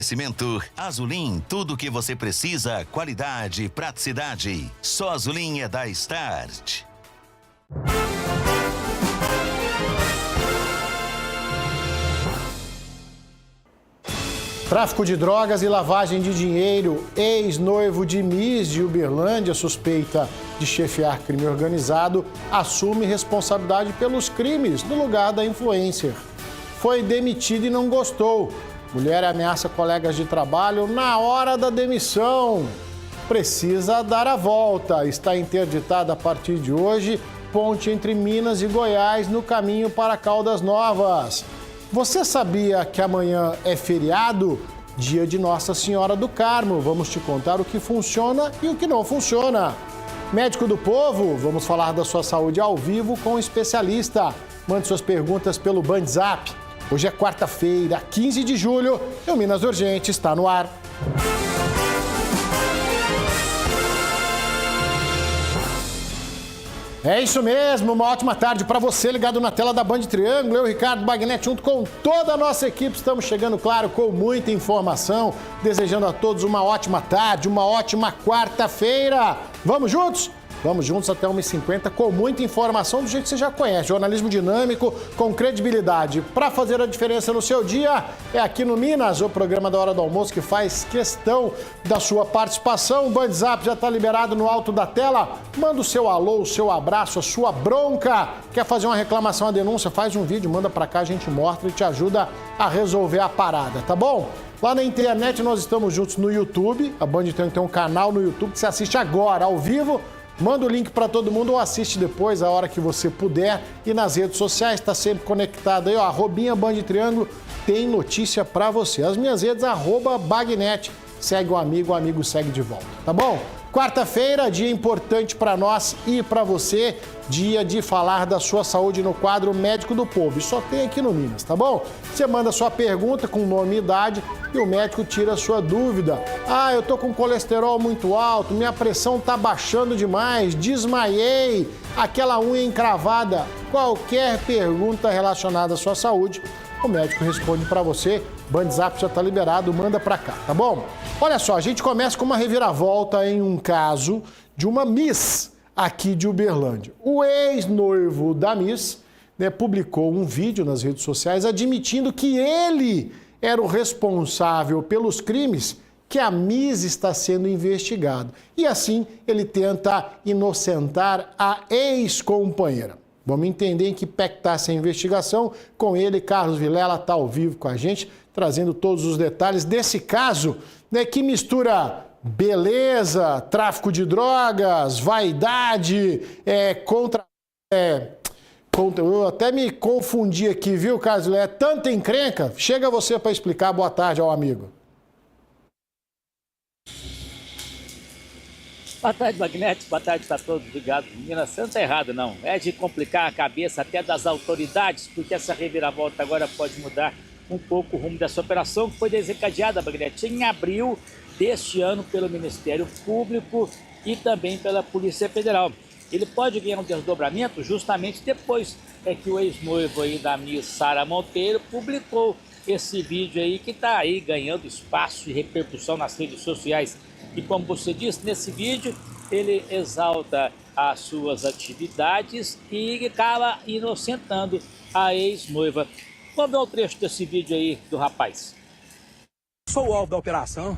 Oferecimento Azulim, tudo o que você precisa, qualidade, praticidade. Só Azulim é da Start. Tráfico de drogas e lavagem de dinheiro. Ex-noivo de Miss de Uberlândia, suspeita de chefiar crime organizado, assume responsabilidade pelos crimes no lugar da influencer. Foi demitido e não gostou. Mulher ameaça colegas de trabalho na hora da demissão. Precisa dar a volta. Está interditada a partir de hoje ponte entre Minas e Goiás no caminho para Caldas Novas. Você sabia que amanhã é feriado? Dia de Nossa Senhora do Carmo. Vamos te contar o que funciona e o que não funciona. Médico do Povo, vamos falar da sua saúde ao vivo com um especialista. Mande suas perguntas pelo Bandzap. Hoje é quarta-feira, 15 de julho, e o Minas Urgente está no ar. É isso mesmo, uma ótima tarde para você ligado na tela da Band Triângulo. Eu, Ricardo Bagnetti, junto com toda a nossa equipe, estamos chegando, claro, com muita informação, desejando a todos uma ótima tarde, uma ótima quarta-feira. Vamos juntos? Vamos juntos até 1h50 com muita informação do jeito que você já conhece. Jornalismo dinâmico, com credibilidade. Para fazer a diferença no seu dia, é aqui no Minas, o programa da Hora do Almoço, que faz questão da sua participação. O Bandzap já está liberado no alto da tela. Manda o seu alô, o seu abraço, a sua bronca. Quer fazer uma reclamação, uma denúncia? Faz um vídeo, manda para cá, a gente mostra e te ajuda a resolver a parada, tá bom? Lá na internet nós estamos juntos no YouTube. A Band tem um canal no YouTube que você assiste agora, ao vivo. Manda o link para todo mundo ou assiste depois, a hora que você puder. E nas redes sociais, está sempre conectado aí, ó, @ Band Triângulo, tem notícia para você. As minhas redes, @Bagnet. Segue o amigo segue de volta, tá bom? Quarta-feira, dia importante para nós e para você, dia de falar da sua saúde no quadro Médico do Povo. E só tem aqui no Minas, tá bom? Você manda sua pergunta com nome e idade e o médico tira a sua dúvida. Ah, eu tô com colesterol muito alto, minha pressão tá baixando demais, desmaiei, aquela unha encravada. Qualquer pergunta relacionada à sua saúde, o médico responde para você. Bandzap já está liberado, manda para cá, tá bom? Olha só, a gente começa com uma reviravolta em um caso de uma Miss aqui de Uberlândia. O ex-noivo da Miss, né, publicou um vídeo nas redes sociais admitindo que ele era o responsável pelos crimes que a Miss está sendo investigado. E assim ele tenta inocentar a ex-companheira. Vamos entender em que pé está essa investigação. Com ele, Carlos Vilela está ao vivo com a gente, trazendo todos os detalhes desse caso, né, que mistura beleza, tráfico de drogas, vaidade, eu até me confundi aqui, viu, Carlos Vilela? É tanta encrenca. Chega você para explicar. Boa tarde ao amigo. Boa tarde, Magnete. Boa tarde para todos ligados. Minas, você não está errado, não. É de complicar a cabeça até das autoridades, porque essa reviravolta agora pode mudar um pouco o rumo dessa operação, que foi desencadeada, Magnete, em abril deste ano pelo Ministério Público e também pela Polícia Federal. Ele pode ganhar um desdobramento justamente depois que o ex-noivo aí da Miss Sara Monteiro publicou esse vídeo aí que está aí ganhando espaço e repercussão nas redes sociais. E como você disse, nesse vídeo ele exalta as suas atividades e acaba inocentando a ex-noiva. Vamos ver o trecho desse vídeo aí do rapaz. Sou o alvo da operação.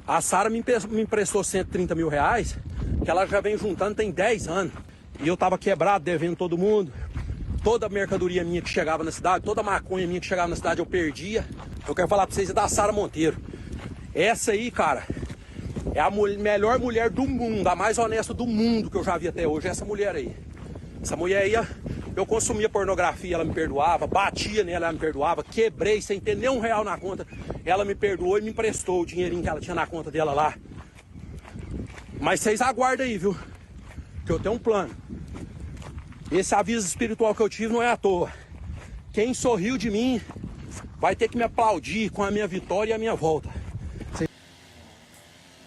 A Sara me emprestou 130 mil reais, que ela já vem juntando tem 10 anos. E eu tava quebrado, devendo todo mundo. Toda a mercadoria minha que chegava na cidade, toda a maconha minha que chegava na cidade eu perdia. Eu quero falar pra vocês da Sara Monteiro. Essa aí, cara, é a melhor mulher do mundo, a mais honesta do mundo que eu já vi até hoje, essa mulher aí. Essa mulher aí, eu consumia pornografia, ela me perdoava, batia nela, ela me perdoava, quebrei sem ter nem R$1 na conta, ela me perdoou e me emprestou o dinheirinho que ela tinha na conta dela lá. Mas vocês aguardem aí, viu? Que eu tenho um plano. Esse aviso espiritual que eu tive não é à toa. Quem sorriu de mim vai ter que me aplaudir com a minha vitória e a minha volta.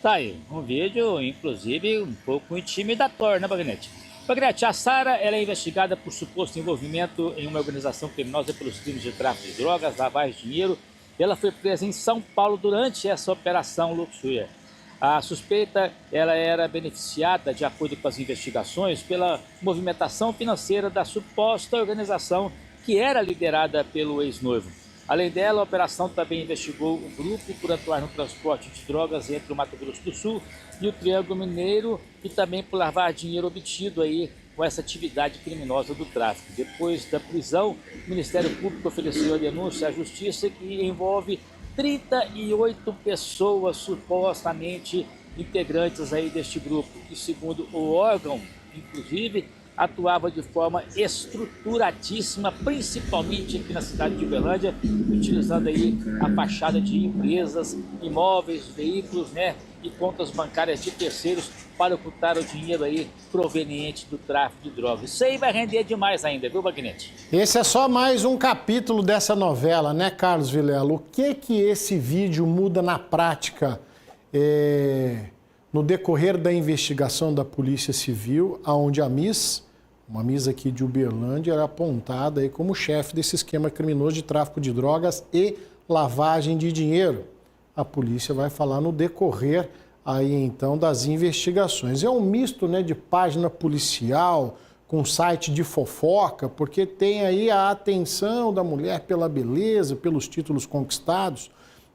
Tá aí, um vídeo, inclusive, um pouco intimidatório, né, Bagnetti? Bagnetti, a Sara ela é investigada por suposto envolvimento em uma organização criminosa pelos crimes de tráfico de drogas, lavagem de dinheiro Ela foi presa em São Paulo durante essa operação Luxúria. A suspeita ela era beneficiada, de acordo com as investigações, pela movimentação financeira da suposta organização que era liderada pelo ex-noivo. Além dela, a operação também investigou o grupo por atuar no transporte de drogas entre o Mato Grosso do Sul e o Triângulo Mineiro e também por lavar dinheiro obtido aí com essa atividade criminosa do tráfico. Depois da prisão, o Ministério Público ofereceu a denúncia à Justiça que envolve 38 pessoas supostamente integrantes aí deste grupo, que segundo o órgão, inclusive, atuava de forma estruturadíssima, principalmente aqui na cidade de Uberlândia, utilizando aí a fachada de empresas, imóveis, veículos, e contas bancárias de terceiros para ocultar o dinheiro aí proveniente do tráfico de drogas. Isso aí vai render demais ainda, viu, Bagnete? Esse é só mais um capítulo dessa novela, né, Carlos Vilela? O que esse vídeo muda na prática no decorrer da investigação da Polícia Civil, onde a uma Miss aqui de Uberlândia, era apontada aí como chefe desse esquema criminoso de tráfico de drogas e lavagem de dinheiro? A polícia vai falar no decorrer aí então das investigações. É um misto, né, de página policial com site de fofoca, porque tem aí a atenção da mulher pela beleza, pelos títulos conquistados.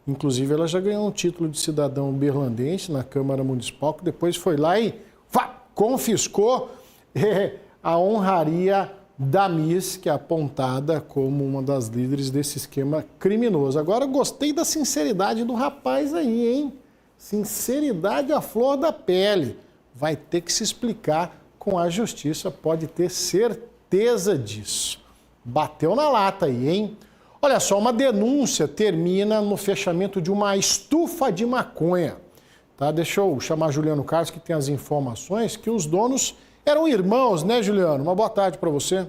Inclusive, ela já ganhou um título de cidadão uberlandense na Câmara Municipal, que depois foi lá e confiscou a honraria da Miss, que é apontada como uma das líderes desse esquema criminoso. Agora, gostei da sinceridade do rapaz aí, hein? Sinceridade à flor da pele. Vai ter que se explicar com a justiça, pode ter certeza disso. Bateu na lata aí, hein? Olha só, uma denúncia termina no fechamento de uma estufa de maconha. Tá? Deixa eu chamar Juliano Carlos, que tem as informações, que os donos eram irmãos, né, Juliano? Uma boa tarde para você.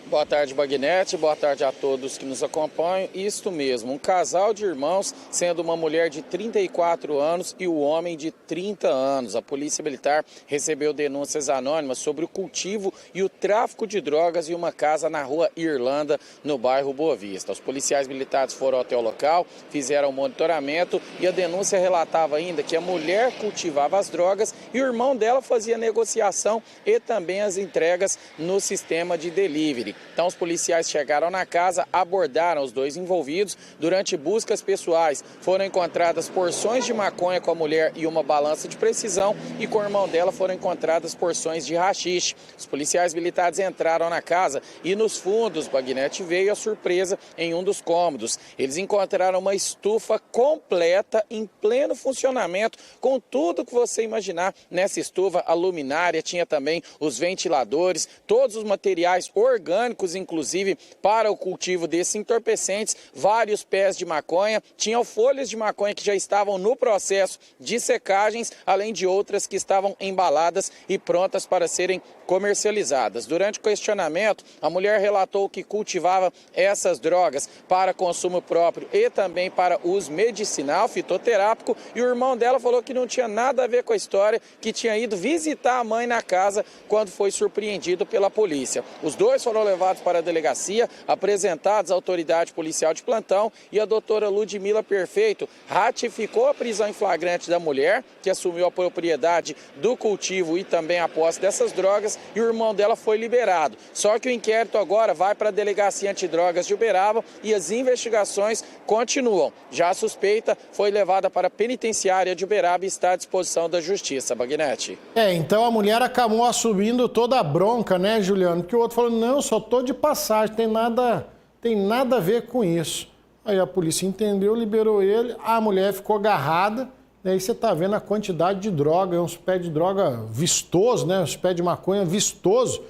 Boa tarde, Bagnete. Boa tarde a todos que nos acompanham. Isto mesmo, um casal de irmãos, sendo uma mulher de 34 anos e o homem de 30 anos. A Polícia Militar recebeu denúncias anônimas sobre o cultivo e o tráfico de drogas em uma casa na rua Irlanda, no bairro Boa Vista. Os policiais militares foram até o local, fizeram o monitoramento e a denúncia relatava ainda que a mulher cultivava as drogas e o irmão dela fazia negociação e também as entregas no sistema de delivery. Então, os policiais chegaram na casa, abordaram os dois envolvidos. Durante buscas pessoais, foram encontradas porções de maconha com a mulher e uma balança de precisão, e com o irmão dela foram encontradas porções de haxixe. Os policiais militares entraram na casa e nos fundos, Bagnete, veio a surpresa em um dos cômodos. Eles encontraram uma estufa completa, em pleno funcionamento, com tudo que você imaginar nessa estufa. A luminária, tinha também os ventiladores, todos os materiais orgânicos, inclusive para o cultivo desses entorpecentes, vários pés de maconha, tinham folhas de maconha que já estavam no processo de secagens, além de outras que estavam embaladas e prontas para serem comercializadas. Durante o questionamento, a mulher relatou que cultivava essas drogas para consumo próprio e também para uso medicinal, fitoterápico, e o irmão dela falou que não tinha nada a ver com a história, que tinha ido visitar a mãe na casa quando foi surpreendido pela polícia. Os dois foram levados para a delegacia, apresentados à autoridade policial de plantão, e a doutora Ludmila Perfeito ratificou a prisão em flagrante da mulher, que assumiu a propriedade do cultivo e também a posse dessas drogas, e o irmão dela foi liberado. Só que o inquérito agora vai para a Delegacia Antidrogas de Uberaba e as investigações continuam. Já a suspeita foi levada para a penitenciária de Uberaba e está à disposição da Justiça. Bagnete. Então a mulher acabou assumindo toda a bronca, né, Juliano? Porque o outro falou, não, só tô de passagem, tem nada a ver com isso. Aí a polícia entendeu, liberou ele, a mulher ficou agarrada, e aí você tá vendo a quantidade de droga, uns pés de droga vistoso, né, uns pés de maconha vistoso.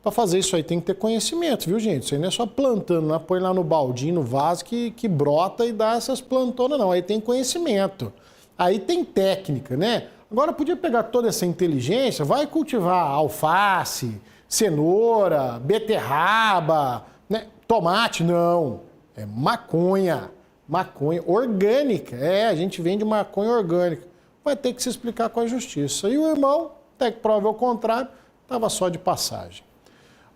Para fazer isso aí tem que ter conhecimento, viu, gente? Isso aí não é só plantando, não põe lá no baldinho, no vaso que brota e dá essas plantonas, não. Aí tem conhecimento, aí tem técnica, né? Agora podia pegar toda essa inteligência, vai cultivar alface, cenoura, beterraba, né? Tomate, não. É maconha. Maconha orgânica. A gente vende maconha orgânica. Vai ter que se explicar com a justiça. E o irmão, até que prove ao contrário, estava só de passagem.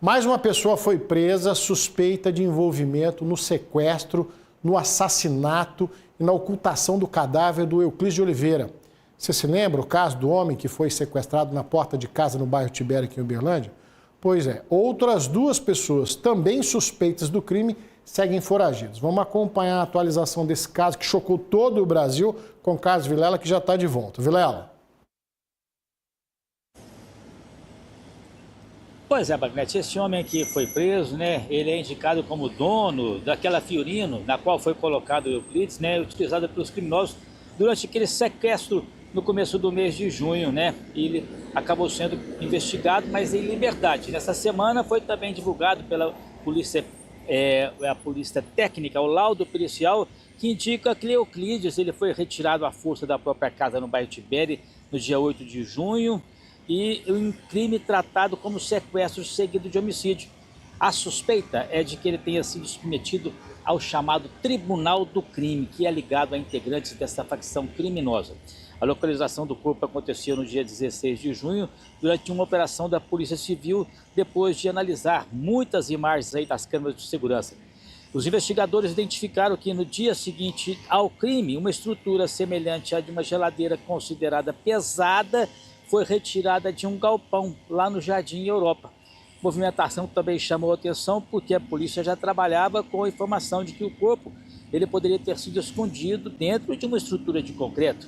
Mais uma pessoa foi presa suspeita de envolvimento no sequestro, no assassinato e na ocultação do cadáver do Euclides de Oliveira. Você se lembra o caso do homem que foi sequestrado na porta de casa no bairro Tibério, aqui em Uberlândia? Pois é, outras 2 pessoas também suspeitas do crime seguem foragidos. Vamos acompanhar a atualização desse caso que chocou todo o Brasil com o Carlos Vilela, que já está de volta. Vilela. Pois é, Bagnete, esse homem que foi preso, né, ele é indicado como dono daquela Fiorino, na qual foi colocado o Euclides, né, utilizada pelos criminosos durante aquele sequestro no começo do mês de junho, né, e ele acabou sendo investigado, mas em liberdade. Nessa semana foi também divulgado pela polícia, a polícia técnica, o laudo pericial, que indica que Euclides ele foi retirado à força da própria casa no bairro Tibério no dia 8 de junho, e um crime tratado como sequestro seguido de homicídio. A suspeita é de que ele tenha sido submetido ao chamado Tribunal do Crime, que é ligado a integrantes dessa facção criminosa. A localização do corpo aconteceu no dia 16 de junho, durante uma operação da Polícia Civil, depois de analisar muitas imagens aí das câmeras de segurança. Os investigadores identificaram que no dia seguinte ao crime, uma estrutura semelhante à de uma geladeira considerada pesada foi retirada de um galpão lá no Jardim Europa. A movimentação também chamou a atenção porque a polícia já trabalhava com a informação de que o corpo ele poderia ter sido escondido dentro de uma estrutura de concreto.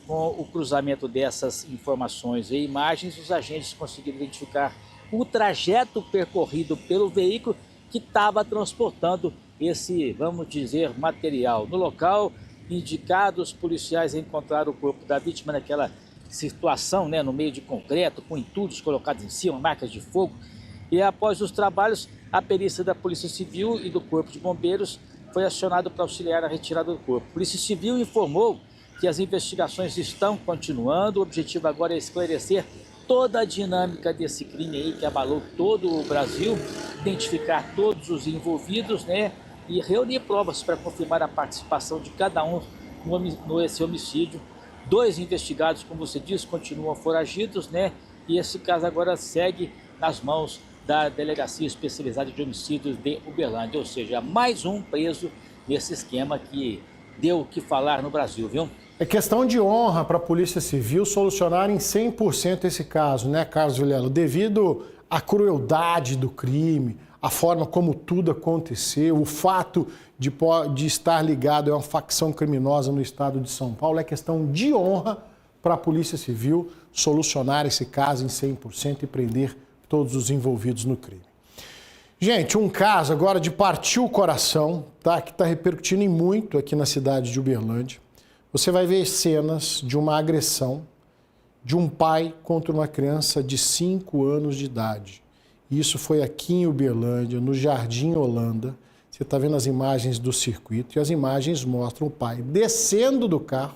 Com o cruzamento dessas informações e imagens, os agentes conseguiram identificar o trajeto percorrido pelo veículo que estava transportando esse, vamos dizer, material. No local, indicados, os policiais encontraram o corpo da vítima naquela situação, né, no meio de concreto, com entulhos colocados em cima, marcas de fogo. E após os trabalhos, a perícia da Polícia Civil e do Corpo de Bombeiros foi acionado para auxiliar a retirada do corpo. A Polícia Civil informou que as investigações estão continuando. O objetivo agora é esclarecer toda a dinâmica desse crime aí que abalou todo o Brasil, identificar todos os envolvidos, né, e reunir provas para confirmar a participação de cada um nesse homicídio. 2 investigados, como você disse, continuam foragidos, né? E esse caso agora segue nas mãos da Delegacia Especializada de Homicídios de Uberlândia, ou seja, mais um preso nesse esquema que deu o que falar no Brasil, viu? É questão de honra para a Polícia Civil solucionar em 100% esse caso, né, Carlos Vilela? Devido à crueldade do crime, a forma como tudo aconteceu, o fato de estar ligado a uma facção criminosa no estado de São Paulo, é questão de honra para a Polícia Civil solucionar esse caso em 100% e prender todos os envolvidos no crime. Gente, um caso agora de partir o coração, tá? Que está repercutindo em muito aqui na cidade de Uberlândia. Você vai ver cenas de uma agressão de um pai contra uma criança de 5 anos de idade. Isso foi aqui em Uberlândia, no Jardim Holanda. Você está vendo as imagens do circuito e as imagens mostram o pai descendo do carro.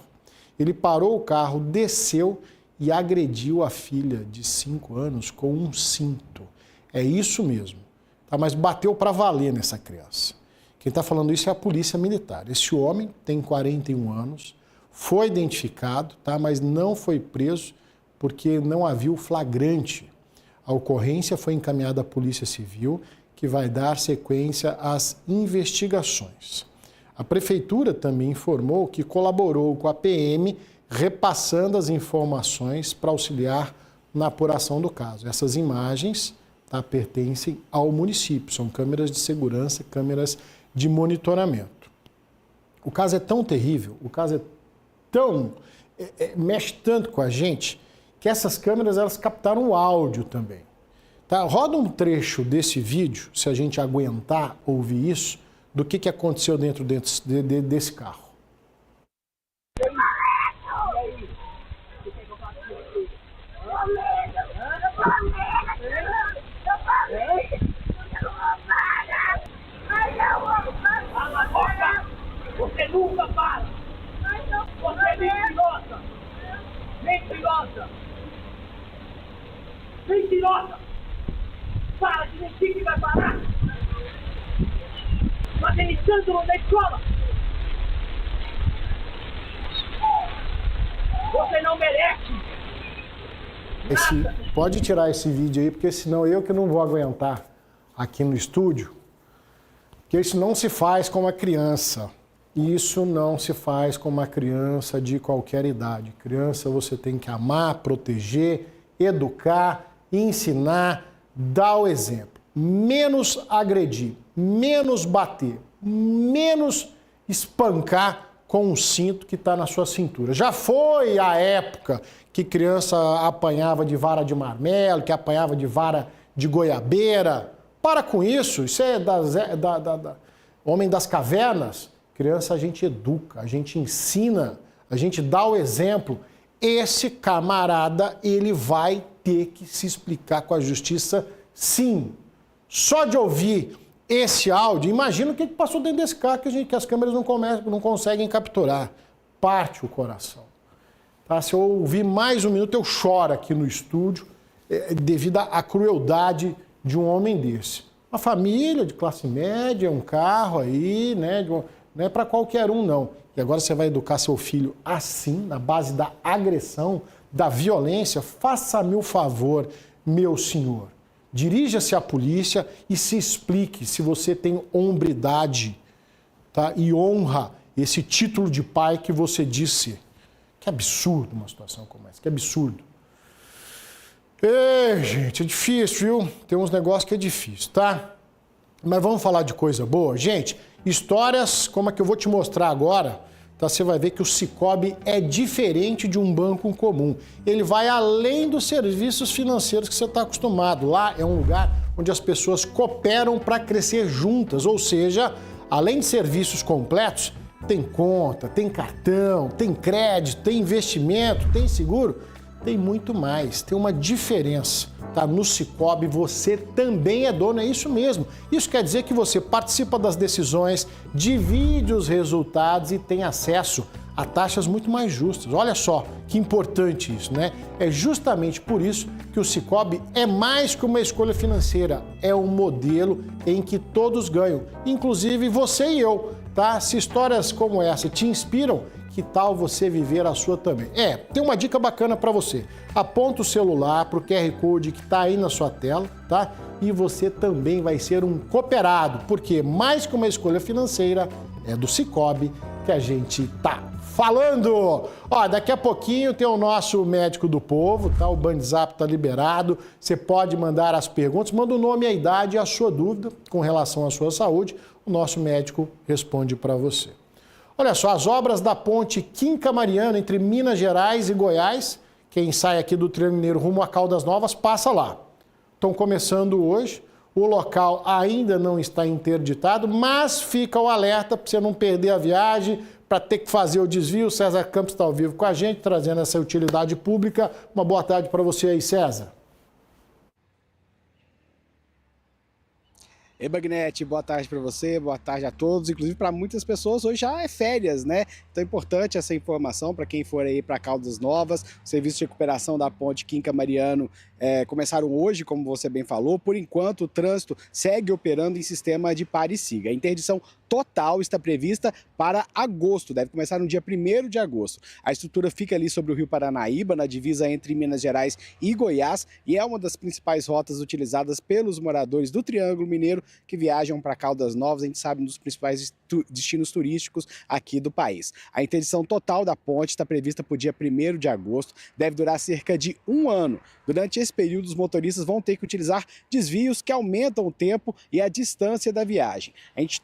Ele parou o carro, desceu e agrediu a filha de 5 anos com um cinto. É isso mesmo, tá? Mas bateu para valer nessa criança. Quem está falando isso é a Polícia Militar. Esse homem tem 41 anos, foi identificado, tá? Mas não foi preso porque não havia o flagrante. A ocorrência foi encaminhada à Polícia Civil, que vai dar sequência às investigações. A Prefeitura também informou que colaborou com a PM, repassando as informações para auxiliar na apuração do caso. Essas imagens, tá, pertencem ao município, são câmeras de segurança, câmeras de monitoramento. O caso é tão terrível, o caso é tão... mexe tanto com a gente, que essas câmeras elas captaram o áudio também. Tá? Roda um trecho desse vídeo, se a gente aguentar ouvir isso, do que aconteceu dentro desse carro. Você nunca para! Você é mentirosa! Mentirosa! Mentirosa! Para de mentir que vai parar! Fazendo escândalo na escola! Você não merece! Pode tirar esse vídeo aí, porque senão eu que não vou aguentar aqui no estúdio que isso não se faz com uma criança. Isso não se faz com uma criança de qualquer idade. Criança você tem que amar, proteger, educar, ensinar, dar o exemplo. Menos agredir, menos bater, menos espancar com um cinto que está na sua cintura. Já foi a época que criança apanhava de vara de marmelo, que apanhava de vara de goiabeira. Para com isso, isso é homem das cavernas. Criança a gente educa, a gente ensina, a gente dá o exemplo. Esse camarada, ele vai ter que se explicar com a justiça, sim. Só de ouvir esse áudio, imagina o que passou dentro desse carro que as câmeras não conseguem capturar. Parte o coração. Tá? Se eu ouvir mais um minuto, eu choro aqui no estúdio devido à crueldade de um homem desse. Uma família de classe média, um carro aí, né? Não é para qualquer um, não. E agora você vai educar seu filho assim, na base da agressão, da violência? Faça-me o favor, meu senhor. Dirija-se à polícia e se explique se você tem hombridade, tá? E honra esse título de pai que você disse. Que absurdo uma situação como essa, que absurdo. Ei, gente, é difícil, viu? Tem uns negócios que é difícil, tá? Mas vamos falar de coisa boa? Gente, histórias como a que eu vou te mostrar agora, tá? Você vai ver que o Sicoob é diferente de um banco comum. Ele vai além dos serviços financeiros que você está acostumado. Lá é um lugar onde as pessoas cooperam para crescer juntas, ou seja, além de serviços completos, tem conta, tem cartão, tem crédito, tem investimento, tem seguro, tem muito mais, tem uma diferença. Tá? No Sicoob você também é dono, é isso mesmo. Isso quer dizer que você participa das decisões, divide os resultados e tem acesso a taxas muito mais justas. Olha só que importante isso, né? É justamente por isso que o Sicoob é mais que uma escolha financeira, é um modelo em que todos ganham, inclusive você e eu, tá? Se histórias como essa te inspiram, que tal você viver a sua também? Tem uma dica bacana para você. Aponta o celular para o QR Code que está aí na sua tela, tá? E você também vai ser um cooperado, porque mais que uma escolha financeira, é do Sicoob que a gente tá falando. Ó, daqui a pouquinho tem o nosso médico do povo, tá? O Bandzap tá liberado. Você pode mandar as perguntas, manda o nome, a idade e a sua dúvida com relação à sua saúde. O nosso médico responde para você. Olha só, as obras da ponte Quinca Mariana entre Minas Gerais e Goiás, quem sai aqui do Triângulo Mineiro rumo a Caldas Novas, passa lá. Estão começando hoje, o local ainda não está interditado, mas fica o alerta para você não perder a viagem, para ter que fazer o desvio. César Campos está ao vivo com a gente, trazendo essa utilidade pública. Uma boa tarde para você aí, César. Ei, Bagnete, boa tarde para você, boa tarde a todos. Inclusive, para muitas pessoas, hoje já é férias, né? Então é importante essa informação para quem for aí para Caldas Novas. O serviço de recuperação da ponte Quinca Mariano começaram hoje, como você bem falou. Por enquanto, o trânsito segue operando em sistema de pare e siga. A interdição total está prevista para agosto, deve começar no dia 1º de agosto. A estrutura fica ali sobre o Rio Paranaíba, na divisa entre Minas Gerais e Goiás, e é uma das principais rotas utilizadas pelos moradores do Triângulo Mineiro que viajam para Caldas Novas. A gente sabe, um dos principais destinos turísticos aqui do país. A interdição total da ponte está prevista para o dia 1º de agosto, deve durar cerca de 1 ano. Durante esse período, os motoristas vão ter que utilizar desvios que aumentam o tempo e a distância da viagem. A gente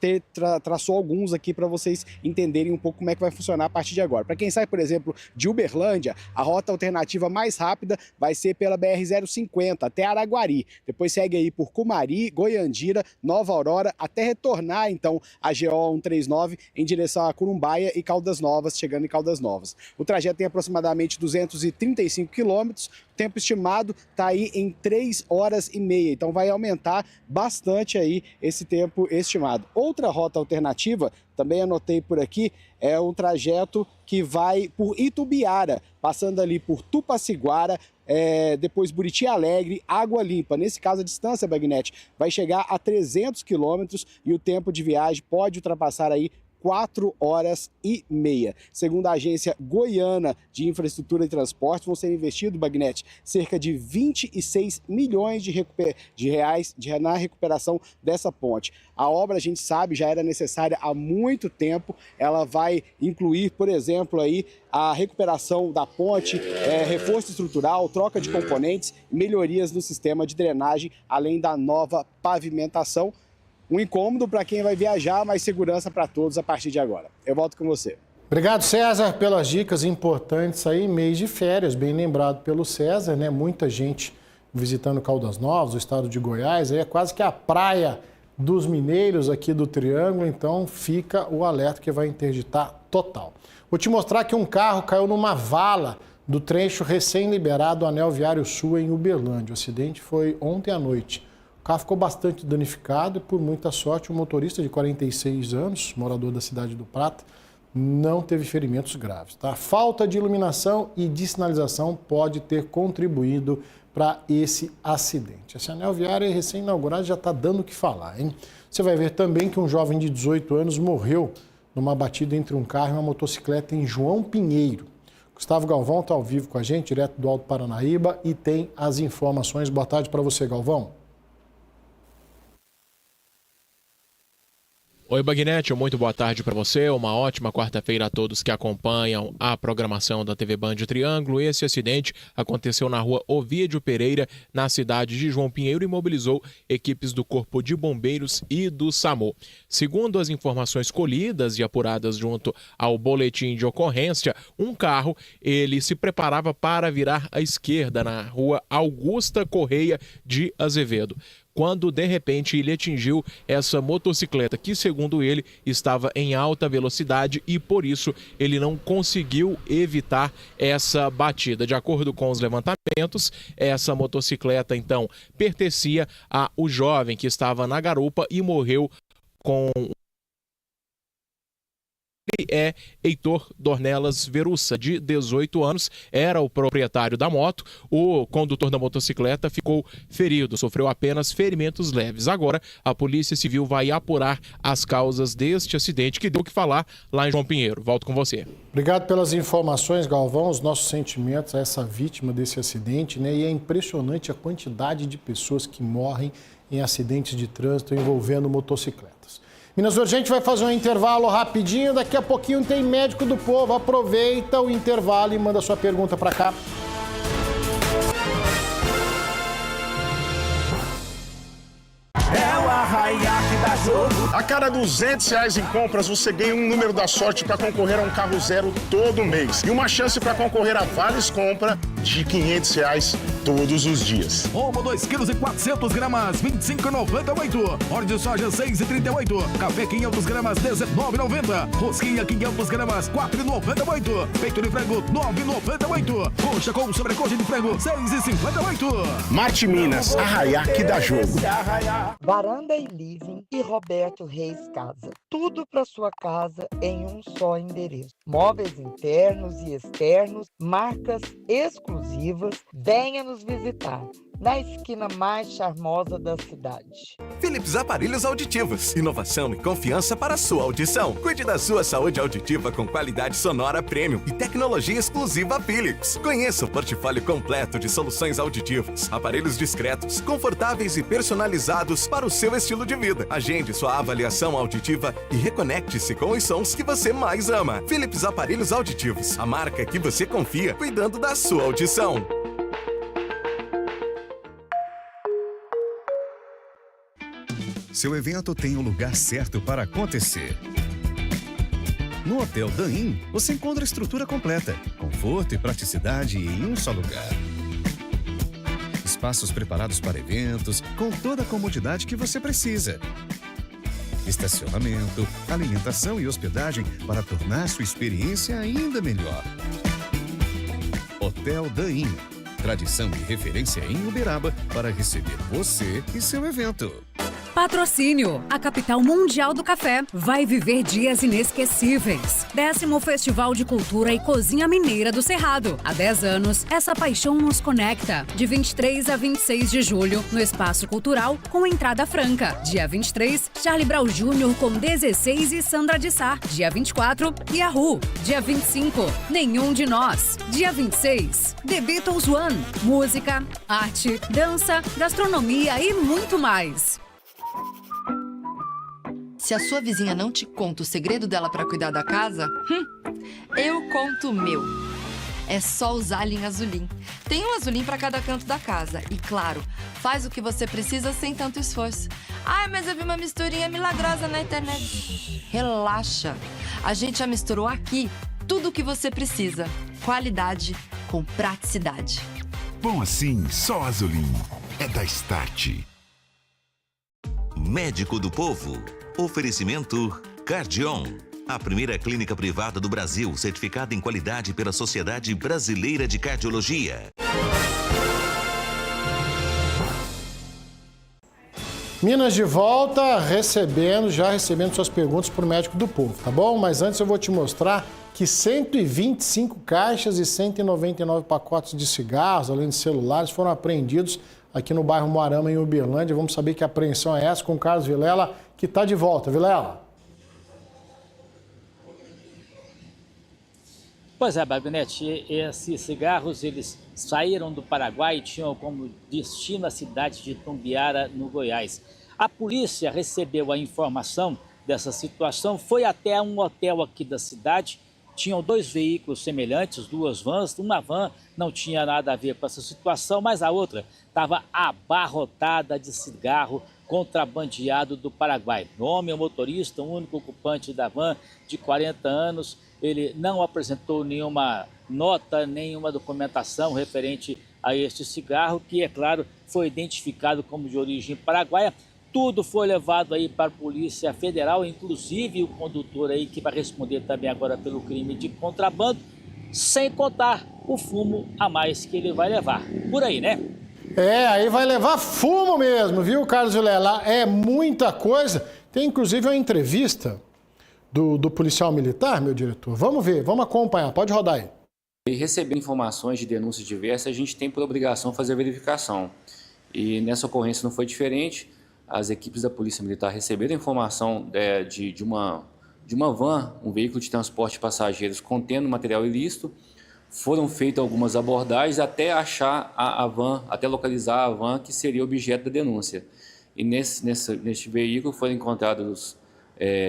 traçou alguns aqui para vocês entenderem um pouco como é que vai funcionar a partir de agora. Para quem sai, por exemplo, de Uberlândia, a rota alternativa mais rápida vai ser pela BR-050 até Araguari. Depois segue aí por Cumari, Goiandira, Nova Aurora, até retornar então a GO 139 em direção a Curumbaia e Caldas Novas, chegando em Caldas Novas. O trajeto tem aproximadamente 235 quilômetros, o tempo estimado está aí em 3 horas e meia, então vai aumentar bastante aí esse tempo estimado. Outra rota alternativa, também anotei por aqui, é um trajeto que vai por Itubiara, passando ali por Tupaciguara, depois Buriti Alegre, Água Limpa. Nesse caso, a distância, Bagnete, vai chegar a 300 quilômetros e o tempo de viagem pode ultrapassar aí 4h30. Segundo a Agência Goiana de Infraestrutura e Transporte, vão ser investidos, Bagnete, cerca de 26 milhões de reais na recuperação dessa ponte. A obra, a gente sabe, já era necessária há muito tempo. Ela vai incluir, por exemplo, aí, a recuperação da ponte, reforço estrutural, troca de componentes, melhorias no sistema de drenagem, além da nova pavimentação. Um incômodo para quem vai viajar, mas segurança para todos a partir de agora. Eu volto com você. Obrigado, César, pelas dicas importantes aí, mês de férias, bem lembrado pelo César, né? Muita gente visitando Caldas Novas, o estado de Goiás, aí é quase que a praia dos mineiros aqui do Triângulo, então fica o alerta que vai interditar total. Vou te mostrar que um carro caiu numa vala do trecho recém-liberado do Anel Viário Sul em Uberlândia. O acidente foi ontem à noite. O carro ficou bastante danificado e, por muita sorte, o motorista de 46 anos, morador da cidade do Prata, não teve ferimentos graves. Tá? Falta de iluminação e de sinalização pode ter contribuído para esse acidente. Esse anel viário recém-inaugurado já está dando o que falar, hein? Você vai ver também que um jovem de 18 anos morreu numa batida entre um carro e uma motocicleta em João Pinheiro. Gustavo Galvão está ao vivo com a gente, direto do Alto Paranaíba, e tem as informações. Boa tarde para você, Galvão. Oi, Bagnete, muito boa tarde para você, uma ótima quarta-feira a todos que acompanham a programação da TV Band Triângulo. Esse acidente aconteceu na rua Ovídio Pereira, na cidade de João Pinheiro, e mobilizou equipes do Corpo de Bombeiros e do SAMU. Segundo as informações colhidas e apuradas junto ao boletim de ocorrência, um carro, ele se preparava para virar à esquerda na rua Augusta Correia de Azevedo, quando de repente ele atingiu essa motocicleta que, segundo ele, estava em alta velocidade e por isso ele não conseguiu evitar essa batida. De acordo com os levantamentos, essa motocicleta então pertencia ao jovem que estava na garupa e morreu com... Ele é Heitor Dornelas Verussa, de 18 anos, era o proprietário da moto. O condutor da motocicleta ficou ferido, sofreu apenas ferimentos leves. Agora, a Polícia Civil vai apurar as causas deste acidente que deu o que falar lá em João Pinheiro. Volto com você. Obrigado pelas informações, Galvão. Os nossos sentimentos a essa vítima desse acidente, né? E é impressionante a quantidade de pessoas que morrem em acidentes de trânsito envolvendo motocicletas. Minas Urgente vai fazer um intervalo rapidinho, daqui a pouquinho tem Médico do Povo. Aproveita o intervalo e manda sua pergunta para cá. É o Arraiá que dá jogo. A cada R$200 em compras, você ganha um número da sorte para concorrer a um carro zero todo mês. E uma chance para concorrer a vales compra de R$500 todos os dias. Ovo 2,4 kg, 25,98. Óleo de soja 6,38. Café 500 gramas, 19,90. Rosquinha 500 gramas, 4,98. Peito de frango, 9,98. Coxa com sobrecoxa de frango, 6,58. Marte Minas, Arraiá que dá jogo. Varanda e Living e Roberto Reis Casa. Tudo para sua casa em um só endereço. Móveis internos e externos, marcas exclusivas. Venha nos visitar na esquina mais charmosa da cidade. Philips Aparelhos Auditivos. Inovação e confiança para a sua audição. Cuide da sua saúde auditiva com qualidade sonora premium e tecnologia exclusiva Philips. Conheça o portfólio completo de soluções auditivas. Aparelhos discretos, confortáveis e personalizados para o seu estilo de vida. Agende sua avaliação auditiva e reconecte-se com os sons que você mais ama. Philips Aparelhos Auditivos. A marca que você confia, cuidando da sua audição. Seu evento tem o lugar certo para acontecer. No Hotel Daim, você encontra a estrutura completa, conforto e praticidade em um só lugar. Espaços preparados para eventos, com toda a comodidade que você precisa. Estacionamento, alimentação e hospedagem para tornar sua experiência ainda melhor. Hotel Daim, tradição e referência em Uberaba para receber você e seu evento. Patrocínio. A capital mundial do café vai viver dias inesquecíveis. 10º Festival de Cultura e Cozinha Mineira do Cerrado. Há 10 anos, essa paixão nos conecta. De 23 a 26 de julho, no Espaço Cultural, com entrada franca. Dia 23, Charlie Brown Jr. com 16 e Sandra de Sá. Dia 24, Yahoo. Dia 25, Nenhum de Nós. Dia 26, The Beatles One. Música, arte, dança, gastronomia e muito mais. Se a sua vizinha não te conta o segredo dela para cuidar da casa, eu conto o meu. É só usar a linha Azulim. Tem um Azulim para cada canto da casa. E, claro, faz o que você precisa sem tanto esforço. Ai, mas eu vi uma misturinha milagrosa na internet. Relaxa. A gente já misturou aqui tudo o que você precisa. Qualidade com praticidade. Bom assim, só Azulim. É da Start. Médico do Povo. Oferecimento Cardion. A primeira clínica privada do Brasil, certificada em qualidade pela Sociedade Brasileira de Cardiologia. Minas de volta, já recebendo suas perguntas para o Médico do Povo, tá bom? Mas antes eu vou te mostrar que 125 caixas e 199 pacotes de cigarros, além de celulares, foram apreendidos aqui no bairro Moarama, em Uberlândia. Vamos saber que apreensão é essa com o Carlos Vilela, que está de volta. Vilela. Pois é, Bagonete, esses cigarros, eles saíram do Paraguai e tinham como destino a cidade de Tumbiara, no Goiás. A polícia recebeu a informação dessa situação, foi até um hotel aqui da cidade. Tinham 2 veículos semelhantes, 2 vans. Uma van não tinha nada a ver com essa situação, mas a outra estava abarrotada de cigarro contrabandeado do Paraguai. O homem, o motorista, o único ocupante da van, de 40 anos, ele não apresentou nenhuma nota, nenhuma documentação referente a este cigarro, que, é claro, foi identificado como de origem paraguaia. Tudo foi levado aí para a Polícia Federal, inclusive o condutor aí que vai responder também agora pelo crime de contrabando, sem contar o fumo a mais que ele vai levar. Por aí, né? Aí vai levar fumo mesmo, viu, Carlos Vilela? É muita coisa. Tem inclusive uma entrevista do policial militar, meu diretor. Vamos ver, vamos acompanhar. Pode rodar aí. E receber informações de denúncias diversas, a gente tem por obrigação fazer a verificação. E nessa ocorrência não foi diferente. As equipes da Polícia Militar receberam informação de uma van, um veículo de transporte de passageiros contendo material ilícito. Foram feitas algumas abordagens até achar a van, até localizar a van que seria objeto da denúncia. E neste veículo foram encontradas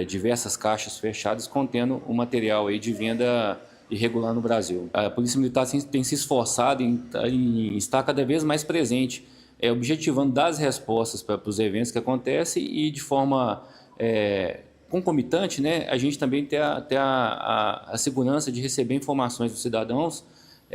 diversas caixas fechadas contendo o material aí de venda irregular no Brasil. A Polícia Militar tem se esforçado em estar cada vez mais presente, objetivando dar as respostas para os eventos que acontecem e de forma concomitante, né, a gente também ter a segurança de receber informações dos cidadãos,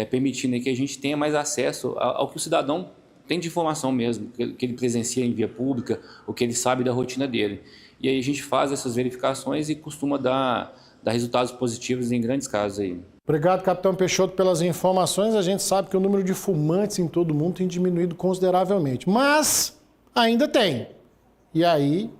permitindo que a gente tenha mais acesso ao que o cidadão tem de informação mesmo, que ele presencia em via pública, o que ele sabe da rotina dele. E aí a gente faz essas verificações e costuma dar resultados positivos em grandes casos aí. Obrigado, capitão Peixoto, pelas informações. A gente sabe que o número de fumantes em todo o mundo tem diminuído consideravelmente, mas ainda tem. E aí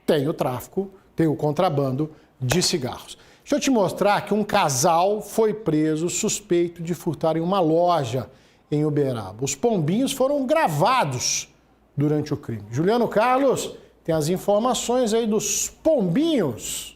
tem o tráfico, tem o contrabando de cigarros. Deixa eu te mostrar que um casal foi preso suspeito de furtar em uma loja em Uberaba. Os pombinhos foram gravados durante o crime. Juliano Carlos tem as informações aí dos pombinhos.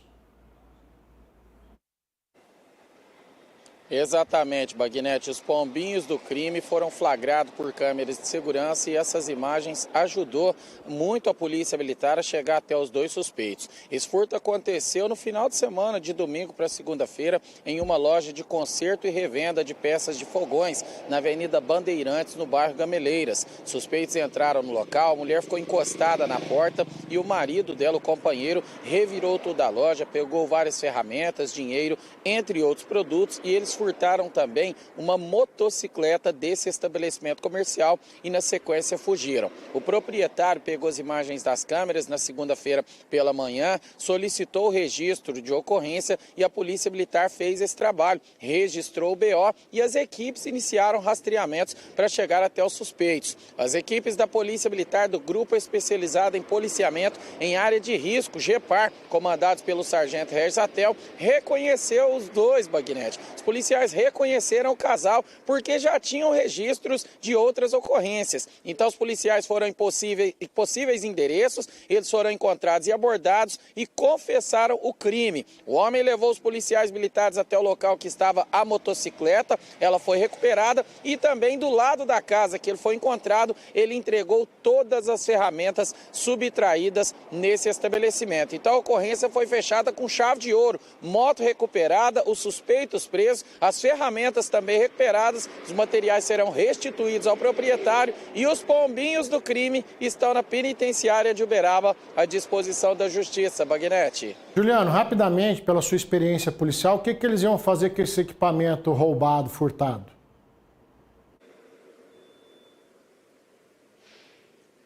Exatamente, Bagnete. Os pombinhos do crime foram flagrados por câmeras de segurança e essas imagens ajudou muito a Polícia Militar a chegar até os 2 suspeitos. Esse furto aconteceu no final de semana, de domingo para segunda-feira, em uma loja de conserto e revenda de peças de fogões na Avenida Bandeirantes, no bairro Gameleiras. Suspeitos entraram no local, a mulher ficou encostada na porta e o marido dela, o companheiro, revirou toda a loja, pegou várias ferramentas, dinheiro, entre outros produtos, e eles furtaram também uma motocicleta desse estabelecimento comercial e na sequência fugiram. O proprietário pegou as imagens das câmeras na segunda-feira pela manhã, solicitou o registro de ocorrência e a Polícia Militar fez esse trabalho, registrou o BO e as equipes iniciaram rastreamentos para chegar até os suspeitos. As equipes da Polícia Militar do Grupo Especializado em Policiamento em Área de Risco, GEPAR, comandados pelo sargento Regis Atel, reconheceu os dois, Bagnete. Os policiais reconheceram o casal porque já tinham registros de outras ocorrências. Então os policiais foram em possíveis endereços, eles foram encontrados e abordados e confessaram o crime. O homem levou os policiais militares até o local que estava a motocicleta, ela foi recuperada e também do lado da casa que ele foi encontrado, ele entregou todas as ferramentas subtraídas nesse estabelecimento. Então a ocorrência foi fechada com chave de ouro, moto recuperada, os suspeitos presos, as ferramentas também recuperadas, os materiais serão restituídos ao proprietário e os pombinhos do crime estão na penitenciária de Uberaba à disposição da Justiça. Bagnete. Juliano, rapidamente, pela sua experiência policial, o que eles iam fazer com esse equipamento roubado, furtado?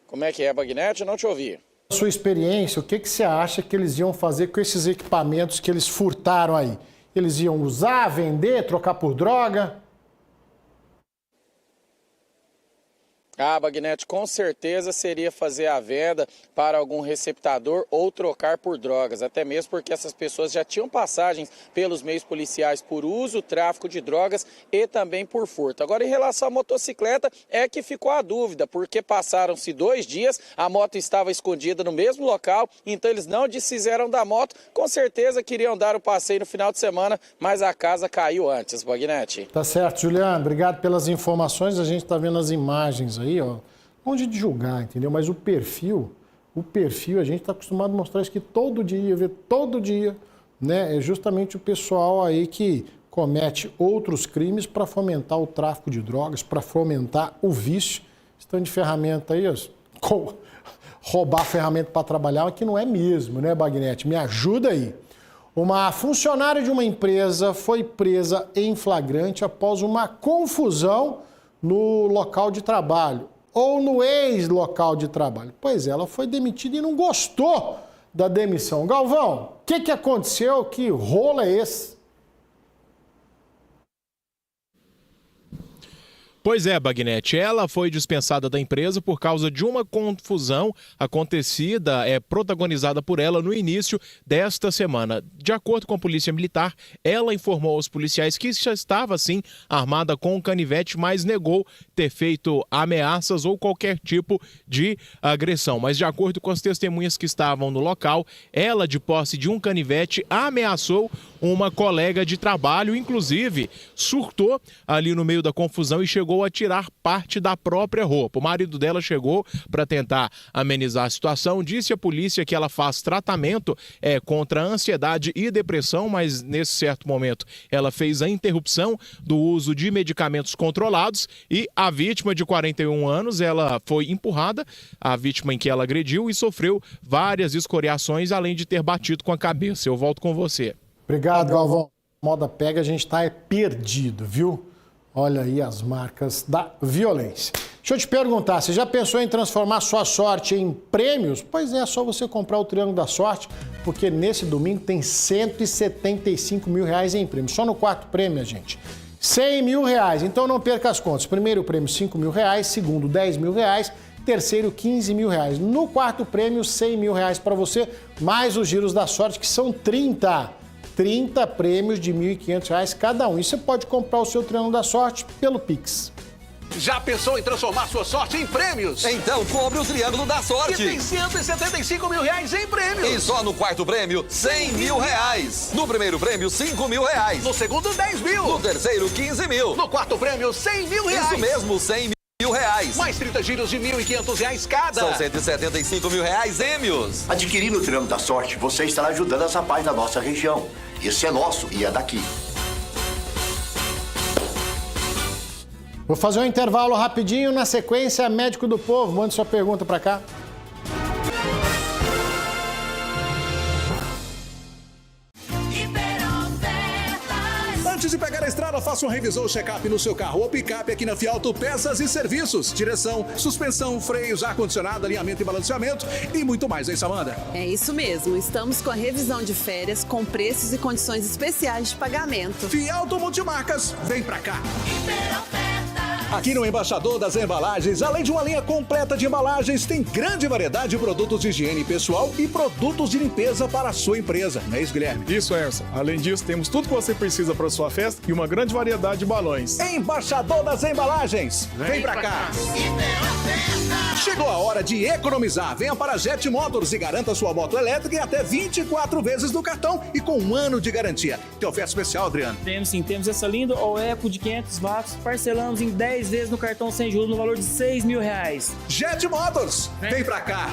Como é que é, Bagnete? Eu não te ouvi. Sua experiência, o que você acha que eles iam fazer com esses equipamentos que eles furtaram aí? Eles iam usar, vender, trocar por droga? Bagnete, com certeza seria fazer a venda para algum receptador ou trocar por drogas, até mesmo porque essas pessoas já tinham passagens pelos meios policiais por uso, tráfico de drogas e também por furto. Agora, em relação à motocicleta, é que ficou a dúvida, porque passaram-se 2 dias, a moto estava escondida no mesmo local, então eles não desfizeram da moto, com certeza queriam dar o passeio no final de semana, mas a casa caiu antes, Bagnete. Tá certo, Juliano, obrigado pelas informações, a gente tá vendo as imagens aí, ó, longe de julgar, entendeu? Mas o perfil a gente está acostumado a mostrar isso que todo dia, né? É justamente o pessoal aí que comete outros crimes para fomentar o tráfico de drogas, para fomentar o vício. Estão de ferramenta aí, ó, roubar ferramenta para trabalhar, que não é mesmo, né, Bagnete? Me ajuda aí. Uma funcionária de uma empresa foi presa em flagrante após uma confusão no local de trabalho ou no ex-local de trabalho. Pois é, ela foi demitida e não gostou da demissão. Galvão, o que aconteceu? Que rolo é esse? Pois é, Bagnete, ela foi dispensada da empresa por causa de uma confusão acontecida, protagonizada por ela no início desta semana. De acordo com a Polícia Militar, ela informou aos policiais que já estava, sim, armada com um canivete, mas negou ter feito ameaças ou qualquer tipo de agressão. Mas de acordo com as testemunhas que estavam no local, ela, de posse de um canivete, ameaçou uma colega de trabalho, inclusive surtou ali no meio da confusão e chegou a tirar parte da própria roupa. O marido dela chegou para tentar amenizar a situação, disse à polícia que ela faz tratamento contra a ansiedade e depressão, mas nesse certo momento ela fez a interrupção do uso de medicamentos controlados e a vítima de 41 anos, ela foi empurrada, a vítima em que ela agrediu, e sofreu várias escoriações, além de ter batido com a cabeça. Eu volto com você. Obrigado, Galvão. Moda pega, a gente está perdido, viu? Olha aí as marcas da violência. Deixa eu te perguntar, você já pensou em transformar sua sorte em prêmios? Pois é só você comprar o Triângulo da Sorte, porque nesse domingo tem 175 mil reais em prêmios. Só no quarto prêmio, gente. 100 mil reais. Então não perca as contas. Primeiro prêmio, 5 mil reais. Segundo, 10 mil reais. Terceiro, 15 mil reais. No quarto prêmio, 100 mil reais para você, mais os giros da sorte, que são 30 prêmios de R$ 1.500 cada um. E você pode comprar o seu Triângulo da Sorte pelo Pix. Já pensou em transformar sua sorte em prêmios? Então compre o Triângulo da Sorte. Que tem 175 mil reais em prêmios. E só no quarto prêmio, 100 mil reais. No primeiro prêmio, 5 mil reais. No segundo, 10 mil. No terceiro, 15 mil. No quarto prêmio, 100 mil reais. Isso mesmo, 100 mil reais. Mais 30 giros de R$ 1.500 cada. São 175 mil reais êmios. Adquirindo o Triângulo da Sorte, você estará ajudando essa paz da nossa região. Esse é nosso e é daqui. Vou fazer um intervalo rapidinho, na sequência, Médico do Povo. Mande sua pergunta para cá. Antes de pegar a estrada, faça uma revisão ou check-up no seu carro ou picape aqui na Fialto Peças e Serviços. Direção, suspensão, freios, ar-condicionado, alinhamento e balanceamento e muito mais, hein, Samanda? É isso mesmo, estamos com a revisão de férias com preços e condições especiais de pagamento. Fialto Multimarcas, vem pra cá! Aqui no Embaixador das Embalagens, além de uma linha completa de embalagens, tem grande variedade de produtos de higiene pessoal e produtos de limpeza para a sua empresa. Não é isso, Guilherme? Isso, Erson. Além disso, temos tudo que você precisa para sua festa e uma grande variedade de balões. Embaixador das Embalagens, vem pra cá! Chegou a hora de economizar. Venha para a Jet Motors e garanta sua moto elétrica em até 24 vezes no cartão e com 1 ano de garantia. Tem oferta especial, Adriano? Temos sim, temos essa linda Eco de 500 watts, parcelamos em 10 vezes no cartão sem juros no valor de R$6 mil. Jet Motors, vem pra cá!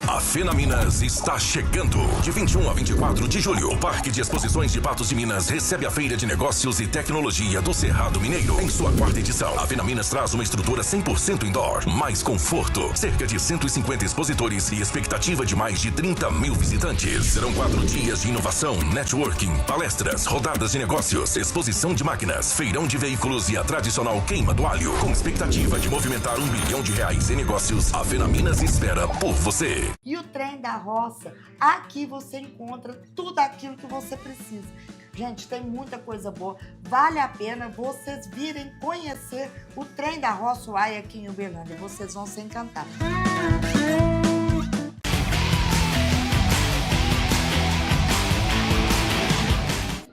A Fenaminas está chegando. De 21 a 24 de julho, o Parque de Exposições de Patos de Minas recebe a Feira de Negócios e Tecnologia do Cerrado Mineiro. Em sua 4ª edição, a Fenaminas traz uma estrutura 100% indoor, mais conforto, cerca de 150 expositores e expectativa de mais de 30 mil visitantes. Serão 4 dias de inovação, networking, palestras, rodadas de negócios, exposição de máquinas, feirão de veículos e a tradicional queima do alho. Com expectativa de movimentar R$1 bilhão em negócios, a Fenaminas espera por você. E o Trem da Roça, aqui você encontra tudo aquilo que você precisa. Gente, tem muita coisa boa. Vale a pena vocês virem conhecer o Trem da Roça Uai aqui em Uberlândia. Vocês vão se encantar.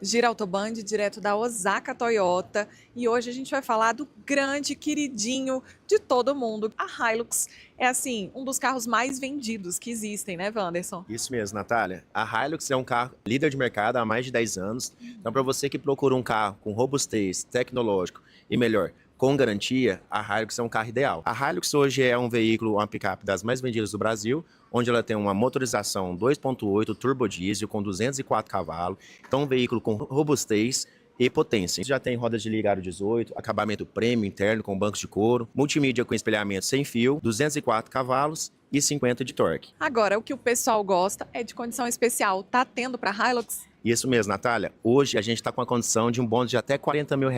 Gira Autoband, direto da Osaka Toyota, e hoje a gente vai falar do grande queridinho de todo mundo. A Hilux é, assim, um dos carros mais vendidos que existem, né, Wanderson? Isso mesmo, Natália. A Hilux é um carro líder de mercado há mais de 10 anos. Então, para você que procura um carro com robustez, tecnológico e melhor, com garantia, a Hilux é um carro ideal. A Hilux hoje é um veículo, uma picape das mais vendidas do Brasil, onde ela tem uma motorização 2.8 turbo diesel com 204 cavalos. Então, um veículo com robustez e potência. Já tem rodas de liga aro 18, acabamento premium interno com bancos de couro, multimídia com espelhamento sem fio, 204 cavalos e 50 de torque. Agora, o que o pessoal gosta é de condição especial. Tá tendo para a Hilux? Isso mesmo, Natália. Hoje a gente está com a condição de um bônus de até R$40 mil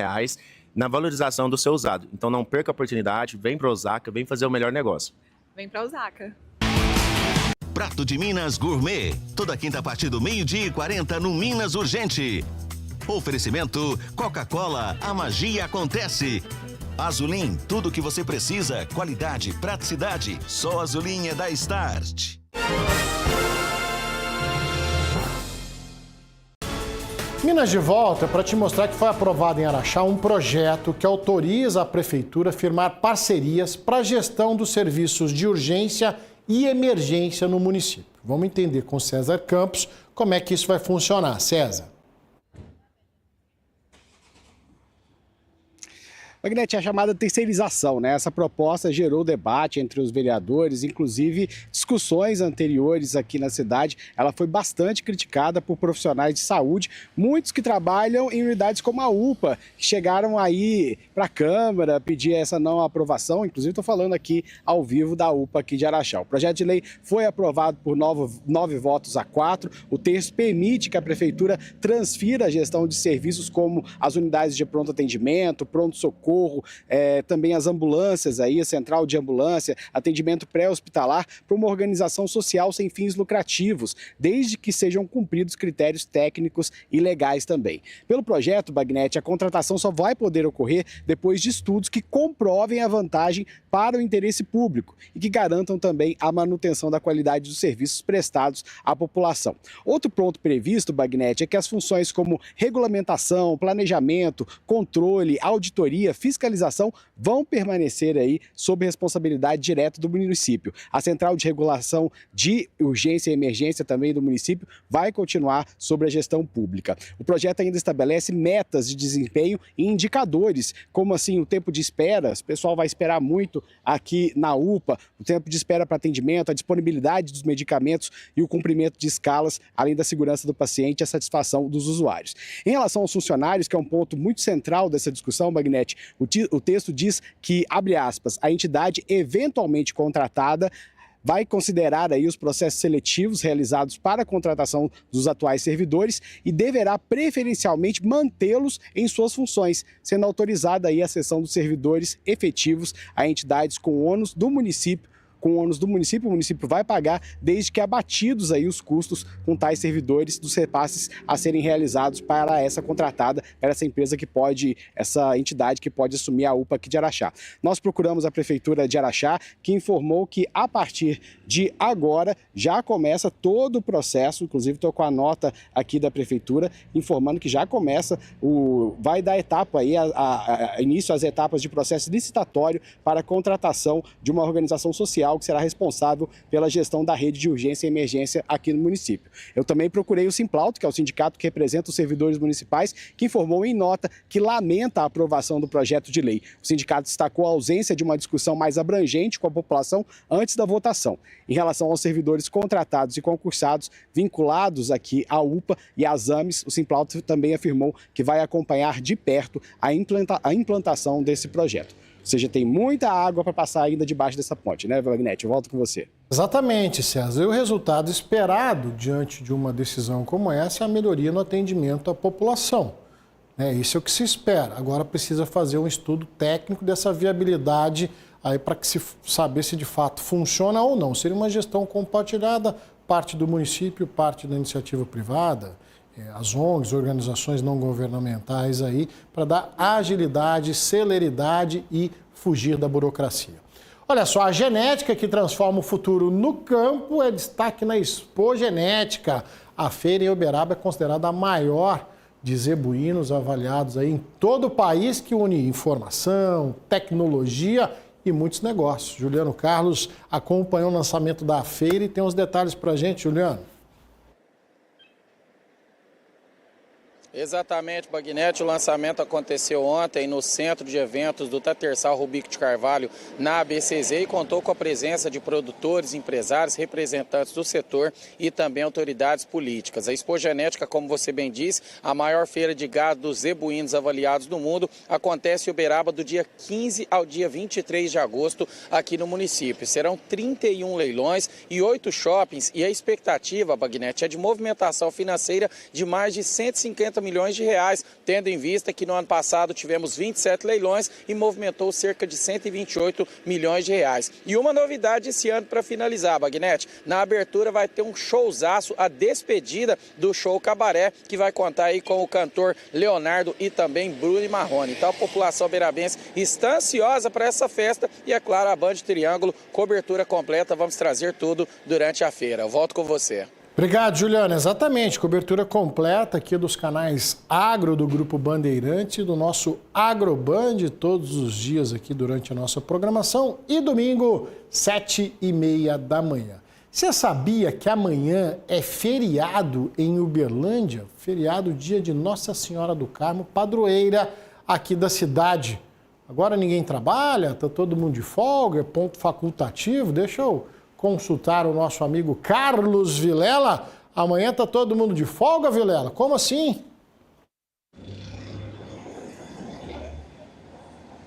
na valorização do seu usado. Então não perca a oportunidade, vem para Osaka, vem fazer o melhor negócio. Vem para Osaka. Prato de Minas Gourmet. Toda quinta a partir do 12h40 no Minas Urgente. Oferecimento Coca-Cola, a magia acontece. Azulim, tudo o que você precisa, qualidade, praticidade. Só Azulim é da Start. Minas de volta para te mostrar que foi aprovado em Araxá um projeto que autoriza a prefeitura a firmar parcerias para a gestão dos serviços de urgência e emergência no município. Vamos entender com César Campos como é que isso vai funcionar. César. Magnete, a chamada terceirização, né? Essa proposta gerou debate entre os vereadores, inclusive discussões anteriores aqui na cidade. Ela foi bastante criticada por profissionais de saúde, muitos que trabalham em unidades como a UPA, que chegaram aí para a Câmara pedir essa não aprovação. Inclusive, estou falando aqui ao vivo da UPA aqui de Araxá. O projeto de lei foi aprovado por 9 votos a 4. O texto permite que a Prefeitura transfira a gestão de serviços como as unidades de pronto atendimento, pronto-socorro, também as ambulâncias, aí, a central de ambulância, atendimento pré-hospitalar, para uma organização social sem fins lucrativos, desde que sejam cumpridos critérios técnicos e legais também. Pelo projeto, Bagnete, a contratação só vai poder ocorrer depois de estudos que comprovem a vantagem para o interesse público e que garantam também a manutenção da qualidade dos serviços prestados à população. Outro ponto previsto, Bagnete, é que as funções como regulamentação, planejamento, controle, auditoria, fiscalização vão permanecer aí sob responsabilidade direta do município. A Central de Regulação de Urgência e Emergência também do município vai continuar sob a gestão pública. O projeto ainda estabelece metas de desempenho e indicadores, como assim o tempo de espera. O pessoal vai esperar muito aqui na UPA, o tempo de espera para atendimento, a disponibilidade dos medicamentos e o cumprimento de escalas, além da segurança do paciente e a satisfação dos usuários. Em relação aos funcionários, que é um ponto muito central dessa discussão, Bagnete, o texto diz que, abre aspas, a entidade eventualmente contratada vai considerar aí os processos seletivos realizados para a contratação dos atuais servidores e deverá preferencialmente mantê-los em suas funções, sendo autorizada aí a cessão dos servidores efetivos a entidades com ônus do município. Com ônus do município, o município vai pagar desde que abatidos aí os custos com tais servidores dos repasses a serem realizados para essa contratada, para essa empresa que pode, essa entidade que pode assumir a UPA aqui de Araxá. Nós procuramos a Prefeitura de Araxá, que informou que a partir de agora já começa todo o processo, inclusive estou com a nota aqui da Prefeitura, informando que já começa, vai dar etapa aí, início às etapas de processo licitatório para a contratação de uma organização social que será responsável pela gestão da rede de urgência e emergência aqui no município. Eu também procurei o Simplauto, que é o sindicato que representa os servidores municipais, que informou em nota que lamenta a aprovação do projeto de lei. O sindicato destacou a ausência de uma discussão mais abrangente com a população antes da votação. Em relação aos servidores contratados e concursados vinculados aqui à UPA e às AMES, o Simplauto também afirmou que vai acompanhar de perto a implantação desse projeto. Ou seja, tem muita água para passar ainda debaixo dessa ponte, né, Wagner? Eu volto com você. Exatamente, César. E o resultado esperado diante de uma decisão como essa é a melhoria no atendimento à população. Isso é o que se espera. Agora precisa fazer um estudo técnico dessa viabilidade aí para que se saber se de fato funciona ou não. Seria uma gestão compartilhada, parte do município, parte da iniciativa privada, as ONGs, organizações não governamentais aí, para dar agilidade, celeridade e fugir da burocracia. Olha só, a genética que transforma o futuro no campo é destaque na Expo Genética. A feira em Uberaba é considerada a maior de zebuínos avaliados aí em todo o país, que une informação, tecnologia e muitos negócios. Juliano Carlos acompanhou o lançamento da feira e tem os detalhes para a gente, Juliano. Exatamente, Bagnete. O lançamento aconteceu ontem no Centro de Eventos do Tatersal Rubico de Carvalho, na ABCZ, e contou com a presença de produtores, empresários, representantes do setor e também autoridades políticas. A Expo Genética, como você bem disse, a maior feira de gado dos zebuínos avaliados do mundo, acontece em Uberaba do dia 15 ao dia 23 de agosto aqui no município. Serão 31 leilões e 8 shoppings, e a expectativa, Bagnete, é de movimentação financeira de mais de 150 milhões de reais, tendo em vista que no ano passado tivemos 27 leilões e movimentou cerca de 128 milhões de reais. E uma novidade esse ano para finalizar, Bagnete, na abertura vai ter um showzaço, a despedida do show Cabaré, que vai contar aí com o cantor Leonardo e também Bruno Marrone. Então a população beirabense está ansiosa para essa festa e, é claro, a Band Triângulo, cobertura completa, vamos trazer tudo durante a feira. Eu volto com você. Obrigado, Juliana. Exatamente, cobertura completa aqui dos canais Agro do Grupo Bandeirante e do nosso Agroband, todos os dias aqui durante a nossa programação, e domingo, 7h30 da manhã. Você sabia que amanhã é feriado em Uberlândia? Feriado, dia de Nossa Senhora do Carmo, padroeira aqui da cidade. Agora ninguém trabalha, tá todo mundo de folga, é ponto facultativo. Deixa eu consultar o nosso amigo Carlos Vilela. Amanhã está todo mundo de folga, Vilela? Como assim?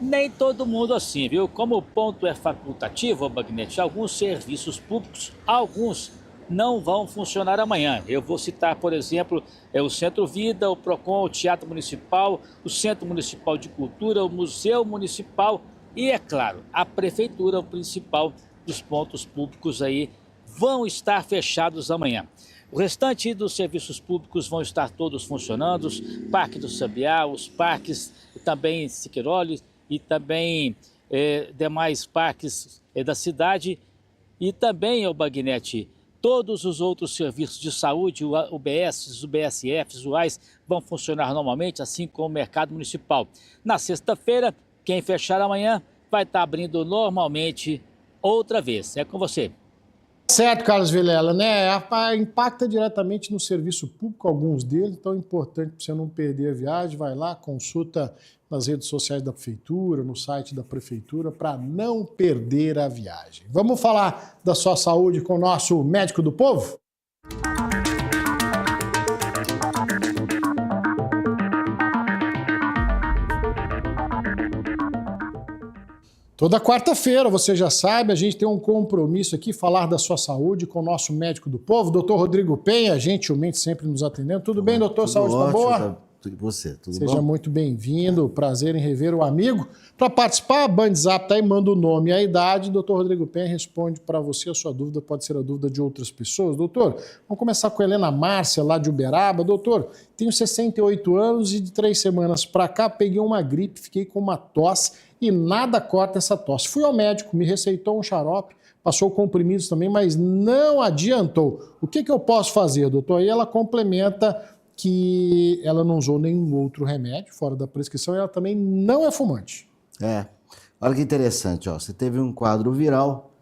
Nem todo mundo assim, viu? Como o ponto é facultativo, Bagnete, alguns serviços públicos, alguns não vão funcionar amanhã. Eu vou citar, por exemplo, o Centro Vida, o PROCON, o Teatro Municipal, o Centro Municipal de Cultura, o Museu Municipal e, é claro, a Prefeitura, o principal dos pontos públicos aí, vão estar fechados amanhã. O restante dos serviços públicos vão estar todos funcionando, os Parque do Sabiá, os parques também Siqueirole e também demais parques da cidade, e também, o Bagnete, todos os outros serviços de saúde, o UBS, o BSFs, o UAS, vão funcionar normalmente, assim como o mercado municipal. Na sexta-feira, quem fechar amanhã vai estar abrindo normalmente outra vez. É com você. Certo, Carlos Vilela, né? Impacta diretamente no serviço público, alguns deles, então é importante para você não perder a viagem. Vai lá, consulta nas redes sociais da Prefeitura, no site da Prefeitura, para não perder a viagem. Vamos falar da sua saúde com o nosso médico do povo? Toda quarta-feira, você já sabe, a gente tem um compromisso aqui, falar da sua saúde com o nosso médico do povo, doutor Rodrigo Penha, gentilmente sempre nos atendendo. Tudo bem, doutor? Saúde está boa? Você, tudo bom? Seja muito bem-vindo, prazer em rever o amigo. Para participar, a BandZap tá aí, manda o nome e a idade. Doutor Rodrigo Penha responde para você a sua dúvida, pode ser a dúvida de outras pessoas. Doutor, vamos começar com a Helena Márcia, lá de Uberaba. Doutor, tenho 68 anos e de 3 semanas para cá peguei uma gripe, fiquei com uma tosse e nada corta essa tosse. Fui ao médico, me receitou um xarope, passou comprimidos também, mas não adiantou. O que eu posso fazer, doutor? Aí ela complementa que ela não usou nenhum outro remédio fora da prescrição e ela também não é fumante. Olha que interessante, ó. Você teve um quadro viral,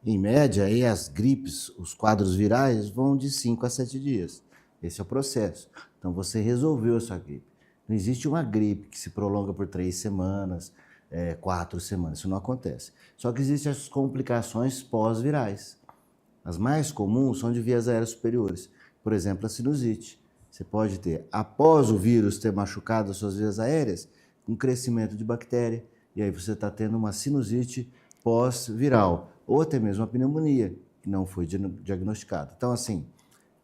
em média, aí as gripes, os quadros virais vão de 5 a 7 dias. Esse é o processo. Então você resolveu a sua gripe. Não existe uma gripe que se prolonga por 3 semanas, 4 semanas, isso não acontece. Só que existem as complicações pós-virais. As mais comuns são de vias aéreas superiores, por exemplo, a sinusite. Você pode ter, após o vírus ter machucado as suas vias aéreas, um crescimento de bactéria, e aí você está tendo uma sinusite pós-viral, ou até mesmo uma pneumonia, que não foi diagnosticada. Então, assim,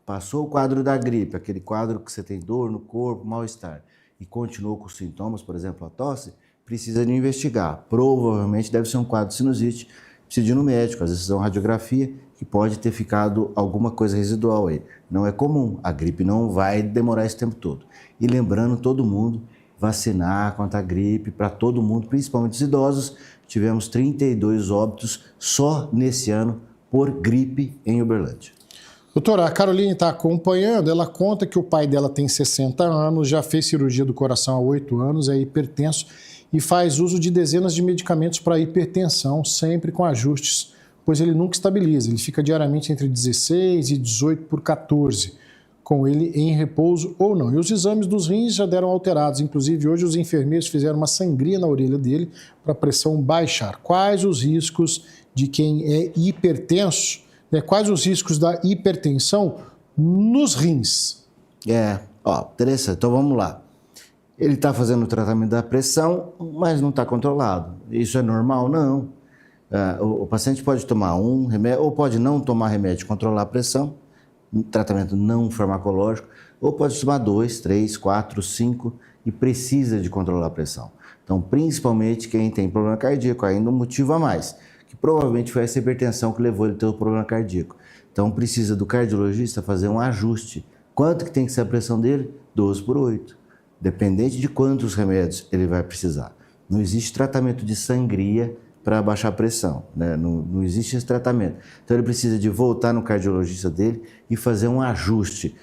passou o quadro da gripe, aquele quadro que você tem dor no corpo, mal-estar, e continuou com os sintomas, por exemplo, a tosse, precisa de investigar. Provavelmente deve ser um quadro de sinusite, precisa de ir no médico, às vezes é uma radiografia, que pode ter ficado alguma coisa residual aí. Não é comum, a gripe não vai demorar esse tempo todo. E lembrando todo mundo, vacinar contra a gripe, para todo mundo, principalmente os idosos. Tivemos 32 óbitos só nesse ano por gripe em Uberlândia. Doutora, a Caroline está acompanhando, ela conta que o pai dela tem 60 anos, já fez cirurgia do coração há 8 anos, é hipertenso e faz uso de dezenas de medicamentos para hipertensão, sempre com ajustes, pois ele nunca estabiliza, ele fica diariamente entre 16 e 18 por 14, com ele em repouso ou não. E os exames dos rins já deram alterados, inclusive hoje os enfermeiros fizeram uma sangria na orelha dele para a pressão baixar. Quais os riscos de quem é hipertenso, né? Quais os riscos da hipertensão nos rins? Interessante, então vamos lá. Ele está fazendo o tratamento da pressão, mas não está controlado. Isso é normal? Não. O paciente pode tomar um remédio, ou pode não tomar remédio, controlar a pressão, um tratamento não farmacológico, ou pode tomar 2, 3, 4, 5 e precisa de controlar a pressão. Então, principalmente quem tem problema cardíaco, ainda um motivo a mais, que provavelmente foi essa hipertensão que levou ele a ter o problema cardíaco. Então, precisa do cardiologista fazer um ajuste. Quanto que tem que ser a pressão dele? 12 por 8, dependente de quantos remédios ele vai precisar. Não existe tratamento de sangria para baixar a pressão, né? Não existe esse tratamento. Então ele precisa de voltar no cardiologista dele e fazer um ajuste.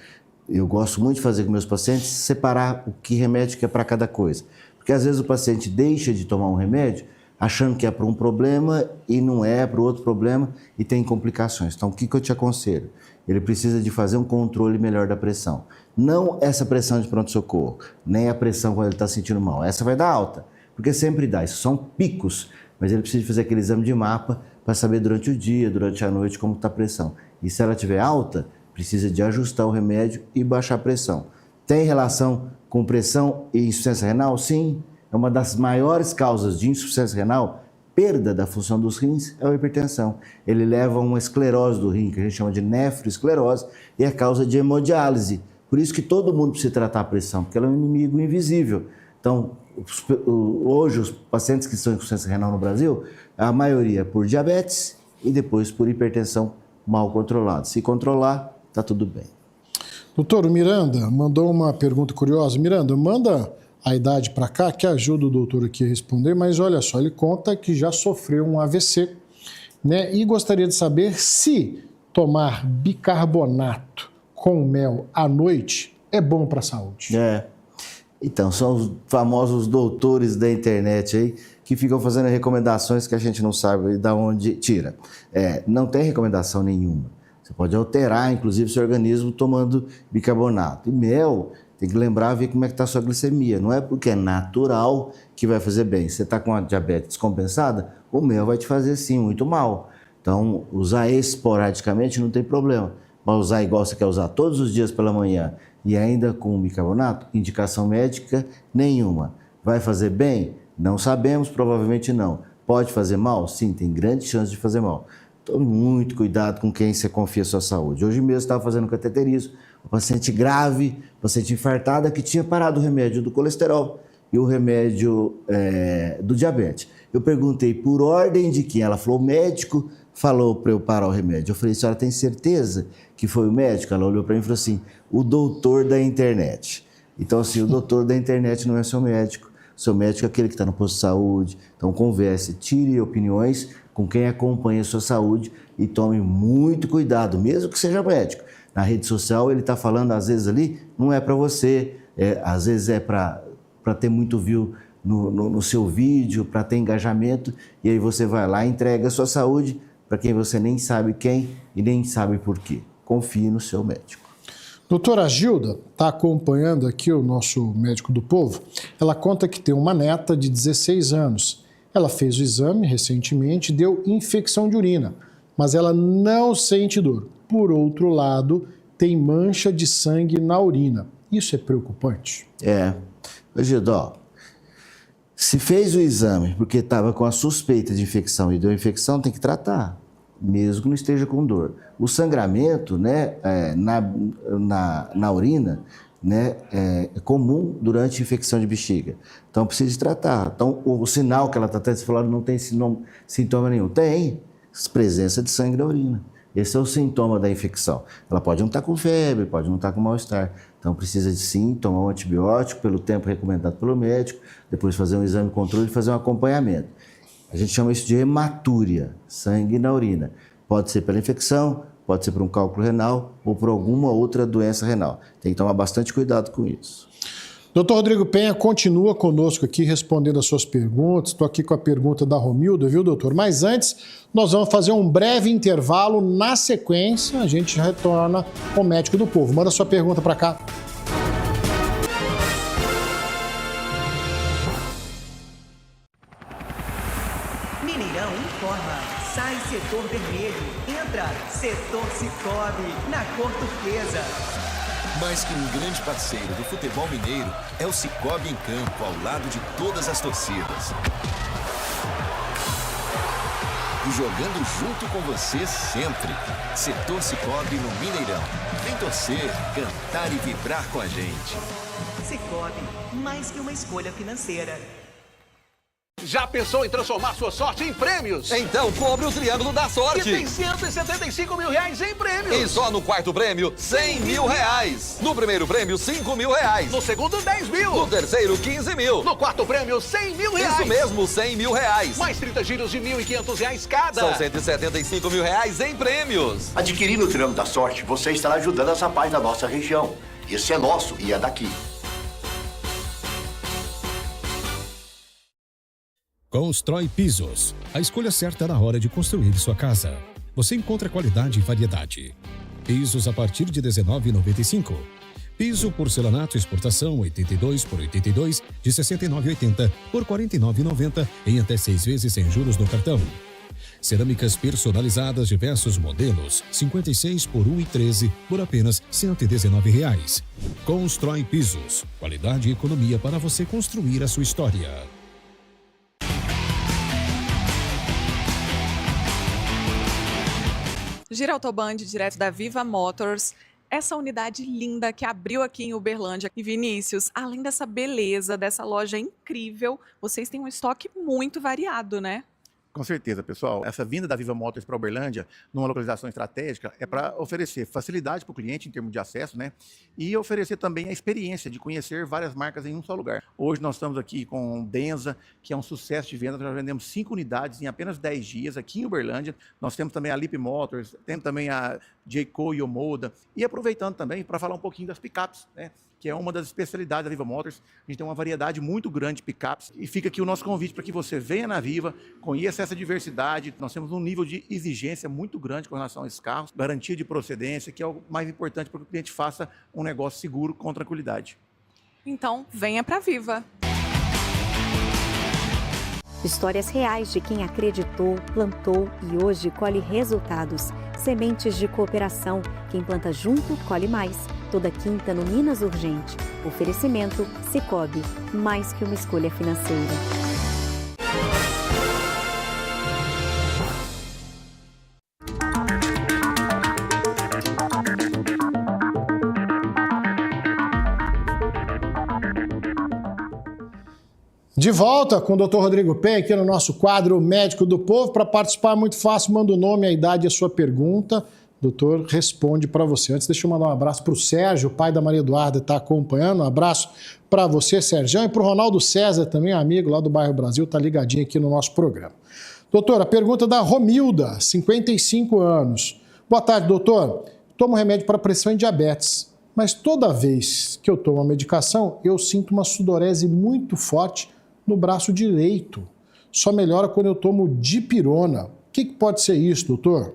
Eu gosto muito de fazer com meus pacientes, separar o que remédio que é para cada coisa. Porque às vezes o paciente deixa de tomar um remédio achando que é para um problema e não é para outro problema e tem complicações. Então o que eu te aconselho? Ele precisa de fazer um controle melhor da pressão. Não essa pressão de pronto-socorro, nem a pressão quando ele está sentindo mal. Essa vai dar alta, porque sempre dá. Isso são picos. Mas ele precisa fazer aquele exame de mapa para saber durante o dia, durante a noite, como está a pressão. E se ela estiver alta, precisa de ajustar o remédio e baixar a pressão. Tem relação com pressão e insuficiência renal? Sim. É uma das maiores causas de insuficiência renal, perda da função dos rins, é a hipertensão. Ele leva a uma esclerose do rim, que a gente chama de nefroesclerose, e é causa de hemodiálise. Por isso que todo mundo precisa tratar a pressão, porque ela é um inimigo invisível. Então, hoje, os pacientes que são insuficiência renal no Brasil, a maioria por diabetes e depois por hipertensão mal controlada. Se controlar, está tudo bem. Doutor, o Miranda mandou uma pergunta curiosa. Miranda, manda a idade para cá, que ajuda o doutor aqui a responder, mas olha só, ele conta que já sofreu um AVC, né? E gostaria de saber se tomar bicarbonato com mel à noite é bom para a saúde. Então, são os famosos doutores da internet aí que ficam fazendo recomendações que a gente não sabe de onde tira. Não tem recomendação nenhuma. Você pode alterar, inclusive, seu organismo tomando bicarbonato. E mel, tem que lembrar, ver como é que está a sua glicemia. Não é porque é natural que vai fazer bem. Você está com a diabetes descompensada, o mel vai te fazer, sim, muito mal. Então, usar esporadicamente não tem problema. Mas usar igual você quer usar todos os dias pela manhã e ainda com bicarbonato, indicação médica nenhuma. Vai fazer bem? Não sabemos, provavelmente não. Pode fazer mal? Sim, tem grande chance de fazer mal. Tome muito cuidado com quem você confia a sua saúde. Hoje mesmo estava fazendo cateterismo, um paciente grave, paciente infartada que tinha parado o remédio do colesterol e o remédio do diabetes. Eu perguntei por ordem de quem? Ela falou, o médico falou para eu parar o remédio. Eu falei, a senhora tem certeza que foi o médico? Ela olhou para mim e falou assim, o doutor da internet. Então, assim, o doutor da internet não é seu médico. Seu médico é aquele que está no posto de saúde. Então, converse, tire opiniões com quem acompanha a sua saúde e tome muito cuidado, mesmo que seja médico. Na rede social, ele está falando, às vezes ali, não é para você, às vezes é para ter muito view no seu vídeo, para ter engajamento, e aí você vai lá e entrega a sua saúde para quem você nem sabe quem e nem sabe por quê. Confie no seu médico. Doutora Gilda está acompanhando aqui o nosso médico do povo. Ela conta que tem uma neta de 16 anos. Ela fez o exame recentemente e deu infecção de urina, mas ela não sente dor. Por outro lado, tem mancha de sangue na urina. Isso é preocupante? Gilda, ó, se fez o exame porque estava com a suspeita de infecção e deu infecção, tem que tratar, mesmo que não esteja com dor. O sangramento, né, na urina, né, é comum durante a infecção de bexiga. Então, precisa tratar. Então, o sinal que ela está tendo, você falou, não tem sintoma nenhum. Tem presença de sangue na urina. Esse é o sintoma da infecção. Ela pode não estar com febre, pode não estar com mal-estar. Então, precisa de sim tomar um antibiótico pelo tempo recomendado pelo médico, depois fazer um exame de controle e fazer um acompanhamento. A gente chama isso de hematúria, sangue na urina. Pode ser pela infecção, pode ser por um cálculo renal ou por alguma outra doença renal. Tem que tomar bastante cuidado com isso. Doutor Rodrigo Penha continua conosco aqui respondendo as suas perguntas. Estou aqui com a pergunta da Romilda, viu, doutor? Mas antes, nós vamos fazer um breve intervalo. Na sequência, a gente retorna com o médico do povo. Manda sua pergunta para cá. Mineirão informa. Sai setor vermelho. Entra setor Cicobi, na cor turquesa. Mais que um grande parceiro do futebol mineiro, é o Cicobi em campo, ao lado de todas as torcidas. E jogando junto com você sempre. Setor Cicobi no Mineirão. Vem torcer, cantar e vibrar com a gente. Cicobi, mais que uma escolha financeira. Já pensou em transformar sua sorte em prêmios? Então cobre o Triângulo da Sorte. E tem 175 mil reais em prêmios. E só no quarto prêmio, 100 mil reais. No primeiro prêmio, 5 mil reais. No segundo, 10 mil. No terceiro, 15 mil. No quarto prêmio, 100 mil reais. Isso mesmo, 100 mil reais. Mais 30 giros de R$1.500 cada. São 175 mil reais em prêmios. Adquirindo o Triângulo da Sorte, você estará ajudando essa paz da nossa região. Esse é nosso e é daqui. Constrói Pisos. A escolha certa na hora de construir sua casa. Você encontra qualidade e variedade. Pisos a partir de R$ 19,95. Piso porcelanato exportação 82 por 82 de R$ 69,80 por R$ 49,90 em até 6 vezes sem juros no cartão. Cerâmicas personalizadas diversos modelos 56 por R$ 1,13 por apenas R$ 119,00. Constrói Pisos. Qualidade e economia para você construir a sua história. Gira Autoband, direto da Viva Motors. Essa unidade linda que abriu aqui em Uberlândia. E Vinícius, além dessa beleza, dessa loja incrível, vocês têm um estoque muito variado, né? Com certeza, pessoal. Essa vinda da Viva Motors para Uberlândia, numa localização estratégica, é para oferecer facilidade para o cliente em termos de acesso, né? E oferecer também a experiência de conhecer várias marcas em um só lugar. Hoje nós estamos aqui com Denza, que é um sucesso de venda. Nós vendemos 5 unidades em apenas 10 dias aqui em Uberlândia. Nós temos também a Lip Motors, temos também a Jayco e Omoda. E aproveitando também para falar um pouquinho das picapes, né? Que é uma das especialidades da Viva Motors. A gente tem uma variedade muito grande de picapes. E fica aqui o nosso convite para que você venha na Viva, conheça essa diversidade. Nós temos um nível de exigência muito grande com relação a esses carros, garantia de procedência, que é o mais importante para que o cliente faça um negócio seguro com tranquilidade. Então, venha para a Viva. Histórias reais de quem acreditou, plantou e hoje colhe resultados. Sementes de cooperação. Quem planta junto, colhe mais. Toda quinta no Minas Urgente. Oferecimento Cicobi. Mais que uma escolha financeira. De volta com o Dr. Rodrigo Penha aqui no nosso quadro Médico do Povo. Para participar é muito fácil, manda o nome, a idade e a sua pergunta. O doutor responde para você. Antes, deixa eu mandar um abraço para o Sérgio, o pai da Maria Eduarda, está acompanhando. Um abraço para você, Sérgio, e para o Ronaldo César, também amigo lá do bairro Brasil, está ligadinho aqui no nosso programa. Doutor, a pergunta da Romilda, 55 anos. Boa tarde, doutor. Tomo remédio para pressão e diabetes, mas toda vez que eu tomo a medicação, eu sinto uma sudorese muito forte no braço direito. Só melhora quando eu tomo dipirona. O que pode ser isso, doutor?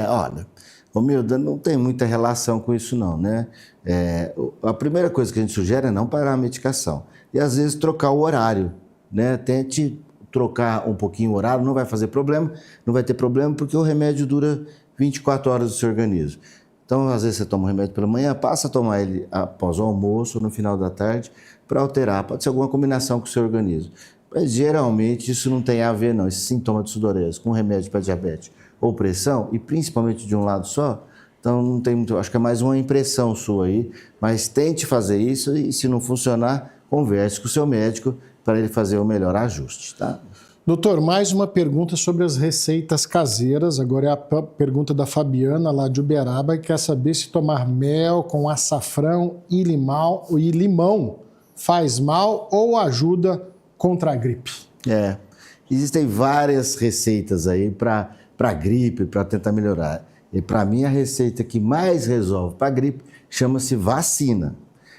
Olha, Romilda, não tem muita relação com isso não, né? A primeira coisa que a gente sugere é não parar a medicação. E às vezes trocar o horário, né? Tente trocar um pouquinho o horário, não vai fazer problema, não vai ter problema porque o remédio dura 24 horas no seu organismo. Então, às vezes você toma o remédio pela manhã, passa a tomar ele após o almoço ou no final da tarde para alterar. Pode ser alguma combinação com o seu organismo. Mas geralmente isso não tem a ver não, esse sintoma de sudorese com remédio para diabetes ou pressão, e principalmente de um lado só, então não tem muito, acho que é mais uma impressão sua aí, mas tente fazer isso e se não funcionar, converse com o seu médico para ele fazer o melhor ajuste, tá? Doutor, mais uma pergunta sobre as receitas caseiras. Agora é a pergunta da Fabiana, lá de Uberaba, que quer saber se tomar mel com açafrão e limão faz mal ou ajuda contra a gripe. Existem várias receitas aí para gripe, para tentar melhorar. E para mim a receita que mais resolve para gripe chama-se vacina.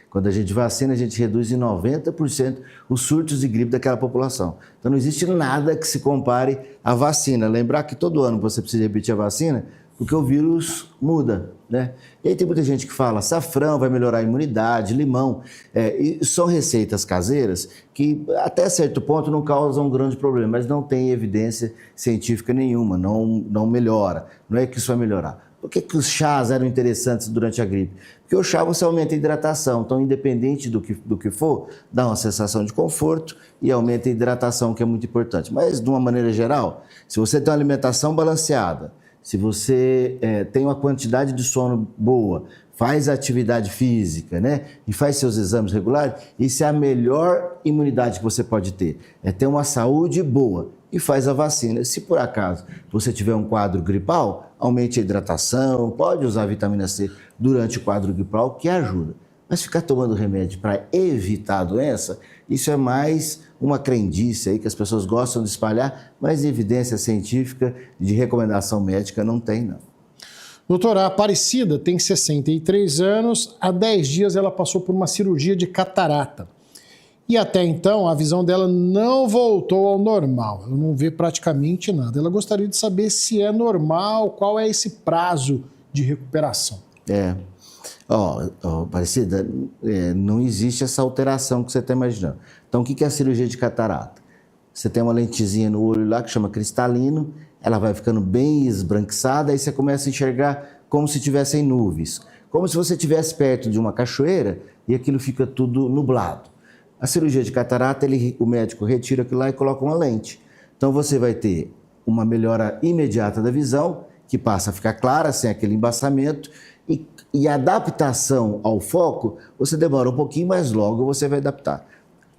Quando a gente vacina, a gente reduz em 90% os surtos de gripe daquela população. Então não existe nada que se compare à vacina. Lembrar que todo ano você precisa repetir a vacina, porque o vírus muda, né? E aí tem muita gente que fala, açafrão vai melhorar a imunidade, limão. E são receitas caseiras que até certo ponto não causam um grande problema, mas não tem evidência científica nenhuma, não melhora. Não é que isso vai melhorar. Por que os chás eram interessantes durante a gripe? Porque o chá você aumenta a hidratação, então independente do que for, dá uma sensação de conforto e aumenta a hidratação, que é muito importante. Mas de uma maneira geral, se você tem uma alimentação balanceada, se você tem uma quantidade de sono boa, faz atividade física, né? E faz seus exames regulares, isso é a melhor imunidade que você pode ter. É ter uma saúde boa e faz a vacina. Se por acaso você tiver um quadro gripal, aumente a hidratação, pode usar a vitamina C durante o quadro gripal, que ajuda. Mas ficar tomando remédio para evitar a doença, isso é mais uma crendice aí que as pessoas gostam de espalhar, mas evidência científica de recomendação médica não tem, não. Doutora, a Aparecida tem 63 anos, há 10 dias ela passou por uma cirurgia de catarata. E até então a visão dela não voltou ao normal, ela não vê praticamente nada. Ela gostaria de saber se é normal, qual é esse prazo de recuperação. Aparecida, não existe essa alteração que você está imaginando. Então, o que é a cirurgia de catarata? Você tem uma lentezinha no olho lá que chama cristalino, ela vai ficando bem esbranquiçada, aí você começa a enxergar como se tivessem nuvens. Como se você estivesse perto de uma cachoeira e aquilo fica tudo nublado. A cirurgia de catarata, o médico retira aquilo lá e coloca uma lente. Então você vai ter uma melhora imediata da visão, que passa a ficar clara, sem aquele embaçamento, e a adaptação ao foco, você demora um pouquinho, mas logo você vai adaptar.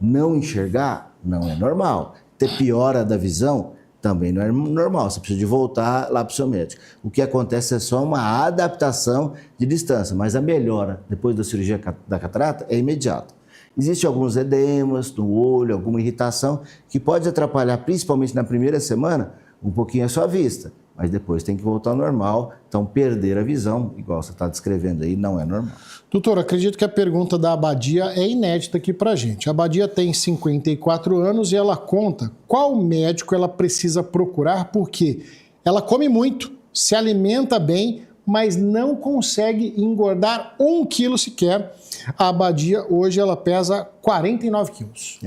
Não enxergar não é normal. Ter piora da visão também não é normal. Você precisa de voltar lá para o seu médico. O que acontece é só uma adaptação de distância, mas a melhora depois da cirurgia da catarata é imediata. Existem alguns edemas no olho, alguma irritação, que pode atrapalhar, principalmente na primeira semana, um pouquinho a sua vista. Mas depois tem que voltar ao normal, então perder a visão, igual você está descrevendo aí, não é normal. Doutor, acredito que a pergunta da Abadia é inédita aqui pra gente. A Abadia tem 54 anos e ela conta qual médico ela precisa procurar, porque ela come muito, se alimenta bem, mas não consegue engordar 1 quilo sequer. A Abadia hoje ela pesa 49 quilos.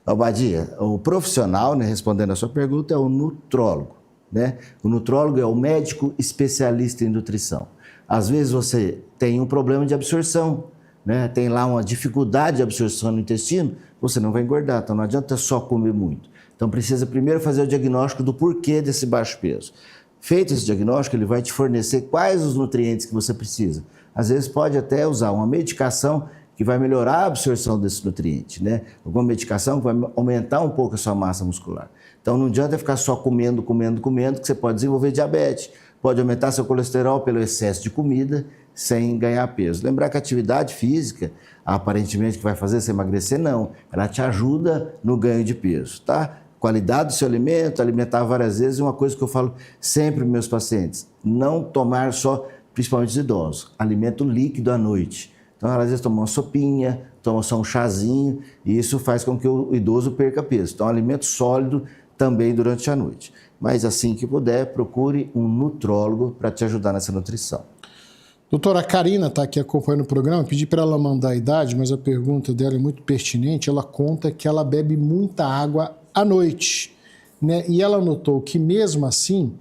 Abadia, o profissional, né, respondendo a sua pergunta, é o nutrólogo. Né? O nutrólogo é o médico especialista em nutrição. Às vezes você tem um problema de absorção, né? Tem lá uma dificuldade de absorção no intestino, você não vai engordar, então não adianta só comer muito. Então precisa primeiro fazer o diagnóstico do porquê desse baixo peso. Feito esse diagnóstico, ele vai te fornecer quais os nutrientes que você precisa. Às vezes pode até usar uma medicação que vai melhorar a absorção desse nutriente, né? Alguma medicação que vai aumentar um pouco a sua massa muscular. Então não adianta ficar só comendo, que você pode desenvolver diabetes, pode aumentar seu colesterol pelo excesso de comida sem ganhar peso. Lembrar que a atividade física, aparentemente que vai fazer você emagrecer, não. Ela te ajuda no ganho de peso, tá? Qualidade do seu alimento, alimentar várias vezes, uma coisa que eu falo sempre para meus pacientes, não tomar só, principalmente os idosos, alimento líquido à noite. Então, às vezes, toma uma sopinha, toma só um chazinho, e isso faz com que o idoso perca peso. Então, alimento sólido também durante a noite. Mas, assim que puder, procure um nutrólogo para te ajudar nessa nutrição. Doutora Karina está aqui acompanhando o programa, pedi para ela mandar a idade, mas a pergunta dela é muito pertinente. Ela conta que ela bebe muita água à noite, né? E ela notou que, mesmo assim,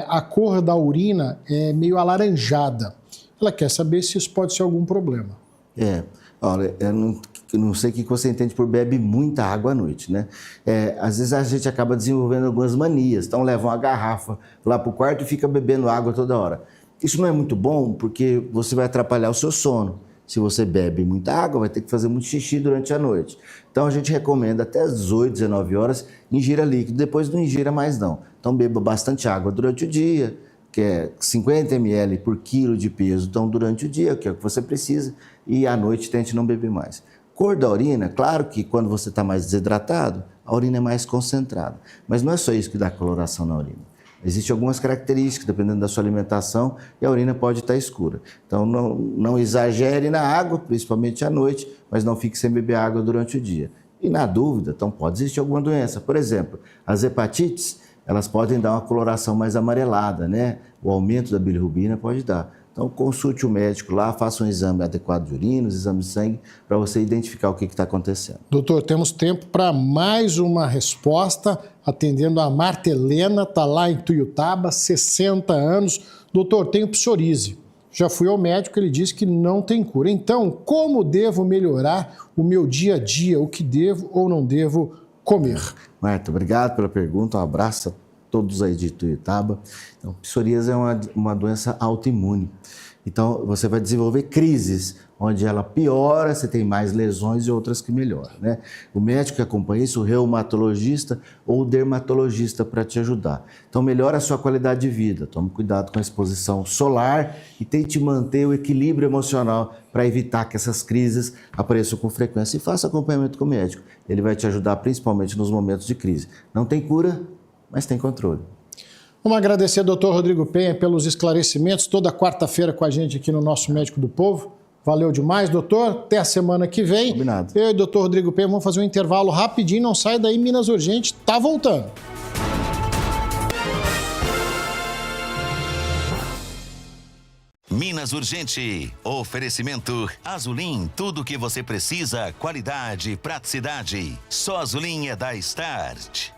a cor da urina é meio alaranjada. Ela quer saber se isso pode ser algum problema. Olha, eu não sei o que você entende por bebe muita água à noite, né? Às vezes a gente acaba desenvolvendo algumas manias, então leva uma garrafa lá para o quarto e fica bebendo água toda hora. Isso não é muito bom porque você vai atrapalhar o seu sono. Se você bebe muita água, vai ter que fazer muito xixi durante a noite. Então a gente recomenda até às 18, 19 horas, ingira líquido, depois não ingira mais não. Então beba bastante água durante o dia, que é 50 ml por quilo de peso, então durante o dia, que é o que você precisa, e à noite tente não beber mais. Cor da urina, claro que quando você está mais desidratado, a urina é mais concentrada, mas não é só isso que dá coloração na urina. Existem algumas características, dependendo da sua alimentação, e a urina pode estar escura. Então não exagere na água, principalmente à noite, mas não fique sem beber água durante o dia. E na dúvida, então pode existir alguma doença. Por exemplo, as hepatites, elas podem dar uma coloração mais amarelada, né? O aumento da bilirrubina pode dar. Então, consulte o médico lá, faça um exame adequado de urina, exame de sangue, para você identificar o que está acontecendo. Doutor, temos tempo para mais uma resposta, atendendo a Marta Helena, está lá em Tuiutaba, 60 anos. Doutor, tenho psoríase. Já fui ao médico, ele disse que não tem cura. Então, como devo melhorar o meu dia a dia? O que devo ou não devo comer? Marta, obrigado pela pergunta, um abraço a todos aí de Tuiutaba. Então, psoríase é uma doença autoimune. Então, você vai desenvolver crises, onde ela piora, você tem mais lesões e outras que melhoram, né? O médico que acompanha isso, o reumatologista ou o dermatologista para te ajudar. Então, melhora a sua qualidade de vida. Tome cuidado com a exposição solar e tente manter o equilíbrio emocional para evitar que essas crises apareçam com frequência. E faça acompanhamento com o médico. Ele vai te ajudar principalmente nos momentos de crise. Não tem cura, mas tem controle. Vamos agradecer ao doutor Rodrigo Penha pelos esclarecimentos, toda quarta-feira com a gente aqui no nosso Médico do Povo. Valeu demais, doutor. Até a semana que vem. Combinado. Eu e o doutor Rodrigo Penha vamos fazer um intervalo rapidinho, não sai daí, Minas Urgente está voltando. Minas Urgente. Oferecimento Azulim, tudo o que você precisa, qualidade e praticidade. Só Azulim é da Start.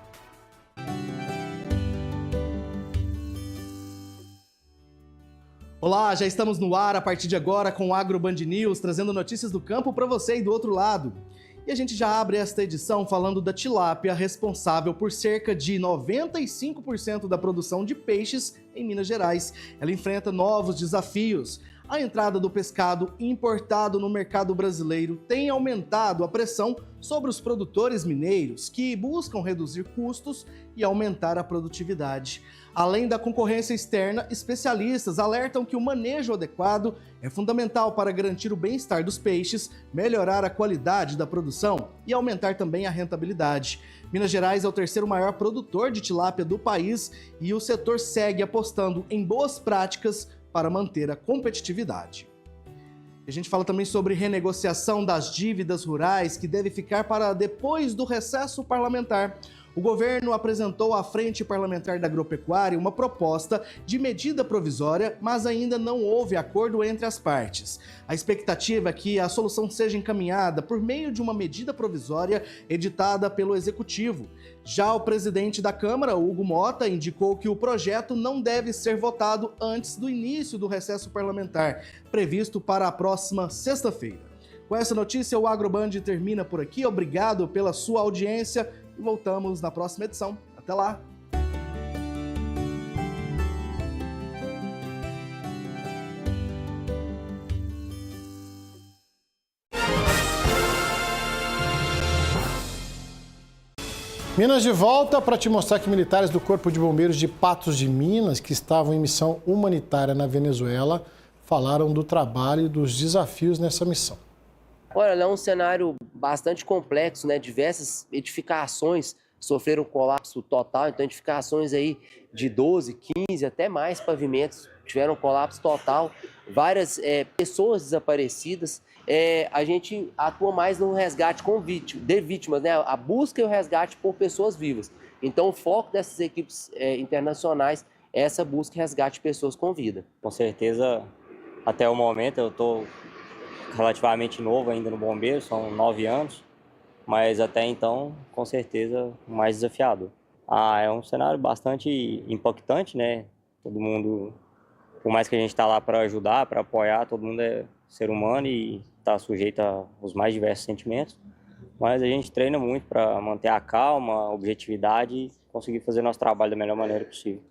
Olá, já estamos no ar a partir de agora com o Agro Band News, trazendo notícias do campo para você aí do outro lado. E a gente já abre esta edição falando da tilápia, responsável por cerca de 95% da produção de peixes em Minas Gerais. Ela enfrenta novos desafios. A entrada do pescado importado no mercado brasileiro tem aumentado a pressão sobre os produtores mineiros, que buscam reduzir custos e aumentar a produtividade. Além da concorrência externa, especialistas alertam que o manejo adequado é fundamental para garantir o bem-estar dos peixes, melhorar a qualidade da produção e aumentar também a rentabilidade. Minas Gerais é o terceiro maior produtor de tilápia do país e o setor segue apostando em boas práticas para manter a competitividade. A gente fala também sobre renegociação das dívidas rurais, que deve ficar para depois do recesso parlamentar. O governo apresentou à Frente Parlamentar da Agropecuária uma proposta de medida provisória, mas ainda não houve acordo entre as partes. A expectativa é que a solução seja encaminhada por meio de uma medida provisória editada pelo Executivo. Já o presidente da Câmara, Hugo Mota, indicou que o projeto não deve ser votado antes do início do recesso parlamentar, previsto para a próxima sexta-feira. Com essa notícia, o AgroBand termina por aqui. Obrigado pela sua audiência e voltamos na próxima edição. Até lá! Minas de volta para te mostrar que militares do Corpo de Bombeiros de Patos de Minas, que estavam em missão humanitária na Venezuela, falaram do trabalho e dos desafios nessa missão. Olha, é um cenário bastante complexo, né? Diversas edificações sofreram colapso total, então edificações aí de 12, 15, até mais pavimentos tiveram colapso total, várias pessoas desaparecidas. A gente atua mais no resgate de vítimas, né? A busca e o resgate por pessoas vivas. Então o foco dessas equipes internacionais é essa busca e resgate de pessoas com vida. Com certeza, até o momento eu estou relativamente novo ainda no bombeiro, são 9 anos, mas até então, com certeza, mais desafiador. É um cenário bastante impactante, né? Todo mundo, por mais que a gente está lá para ajudar, para apoiar, todo mundo é ser humano e está sujeito aos mais diversos sentimentos, mas a gente treina muito para manter a calma, a objetividade e conseguir fazer nosso trabalho da melhor maneira possível.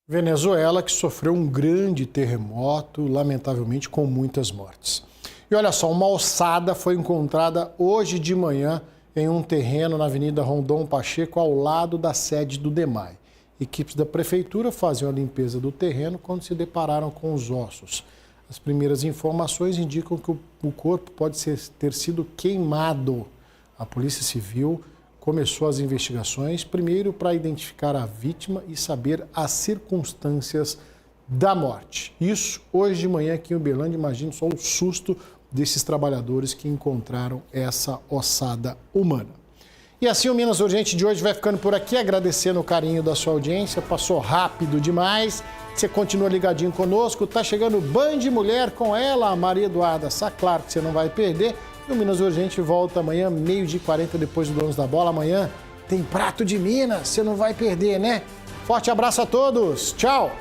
Venezuela, que sofreu um grande terremoto, lamentavelmente com muitas mortes. E olha só, uma ossada foi encontrada hoje de manhã em um terreno na Avenida Rondon Pacheco, ao lado da sede do DEMAI. Equipes da prefeitura faziam a limpeza do terreno quando se depararam com os ossos. As primeiras informações indicam que o corpo pode ter sido queimado. A Polícia Civil começou as investigações, primeiro para identificar a vítima e saber as circunstâncias da morte. Isso hoje de manhã aqui em Uberlândia, imagine só o susto desses trabalhadores que encontraram essa ossada humana. E assim o Minas Urgente de hoje vai ficando por aqui, agradecendo o carinho da sua audiência, passou rápido demais, você continua ligadinho conosco, tá chegando o Band Mulher com ela, a Maria Eduarda Sá, claro que você não vai perder, e o Minas Urgente volta amanhã, 12h40, depois do Donos da Bola, amanhã tem Prato de Minas, você não vai perder, né? Forte abraço a todos, tchau!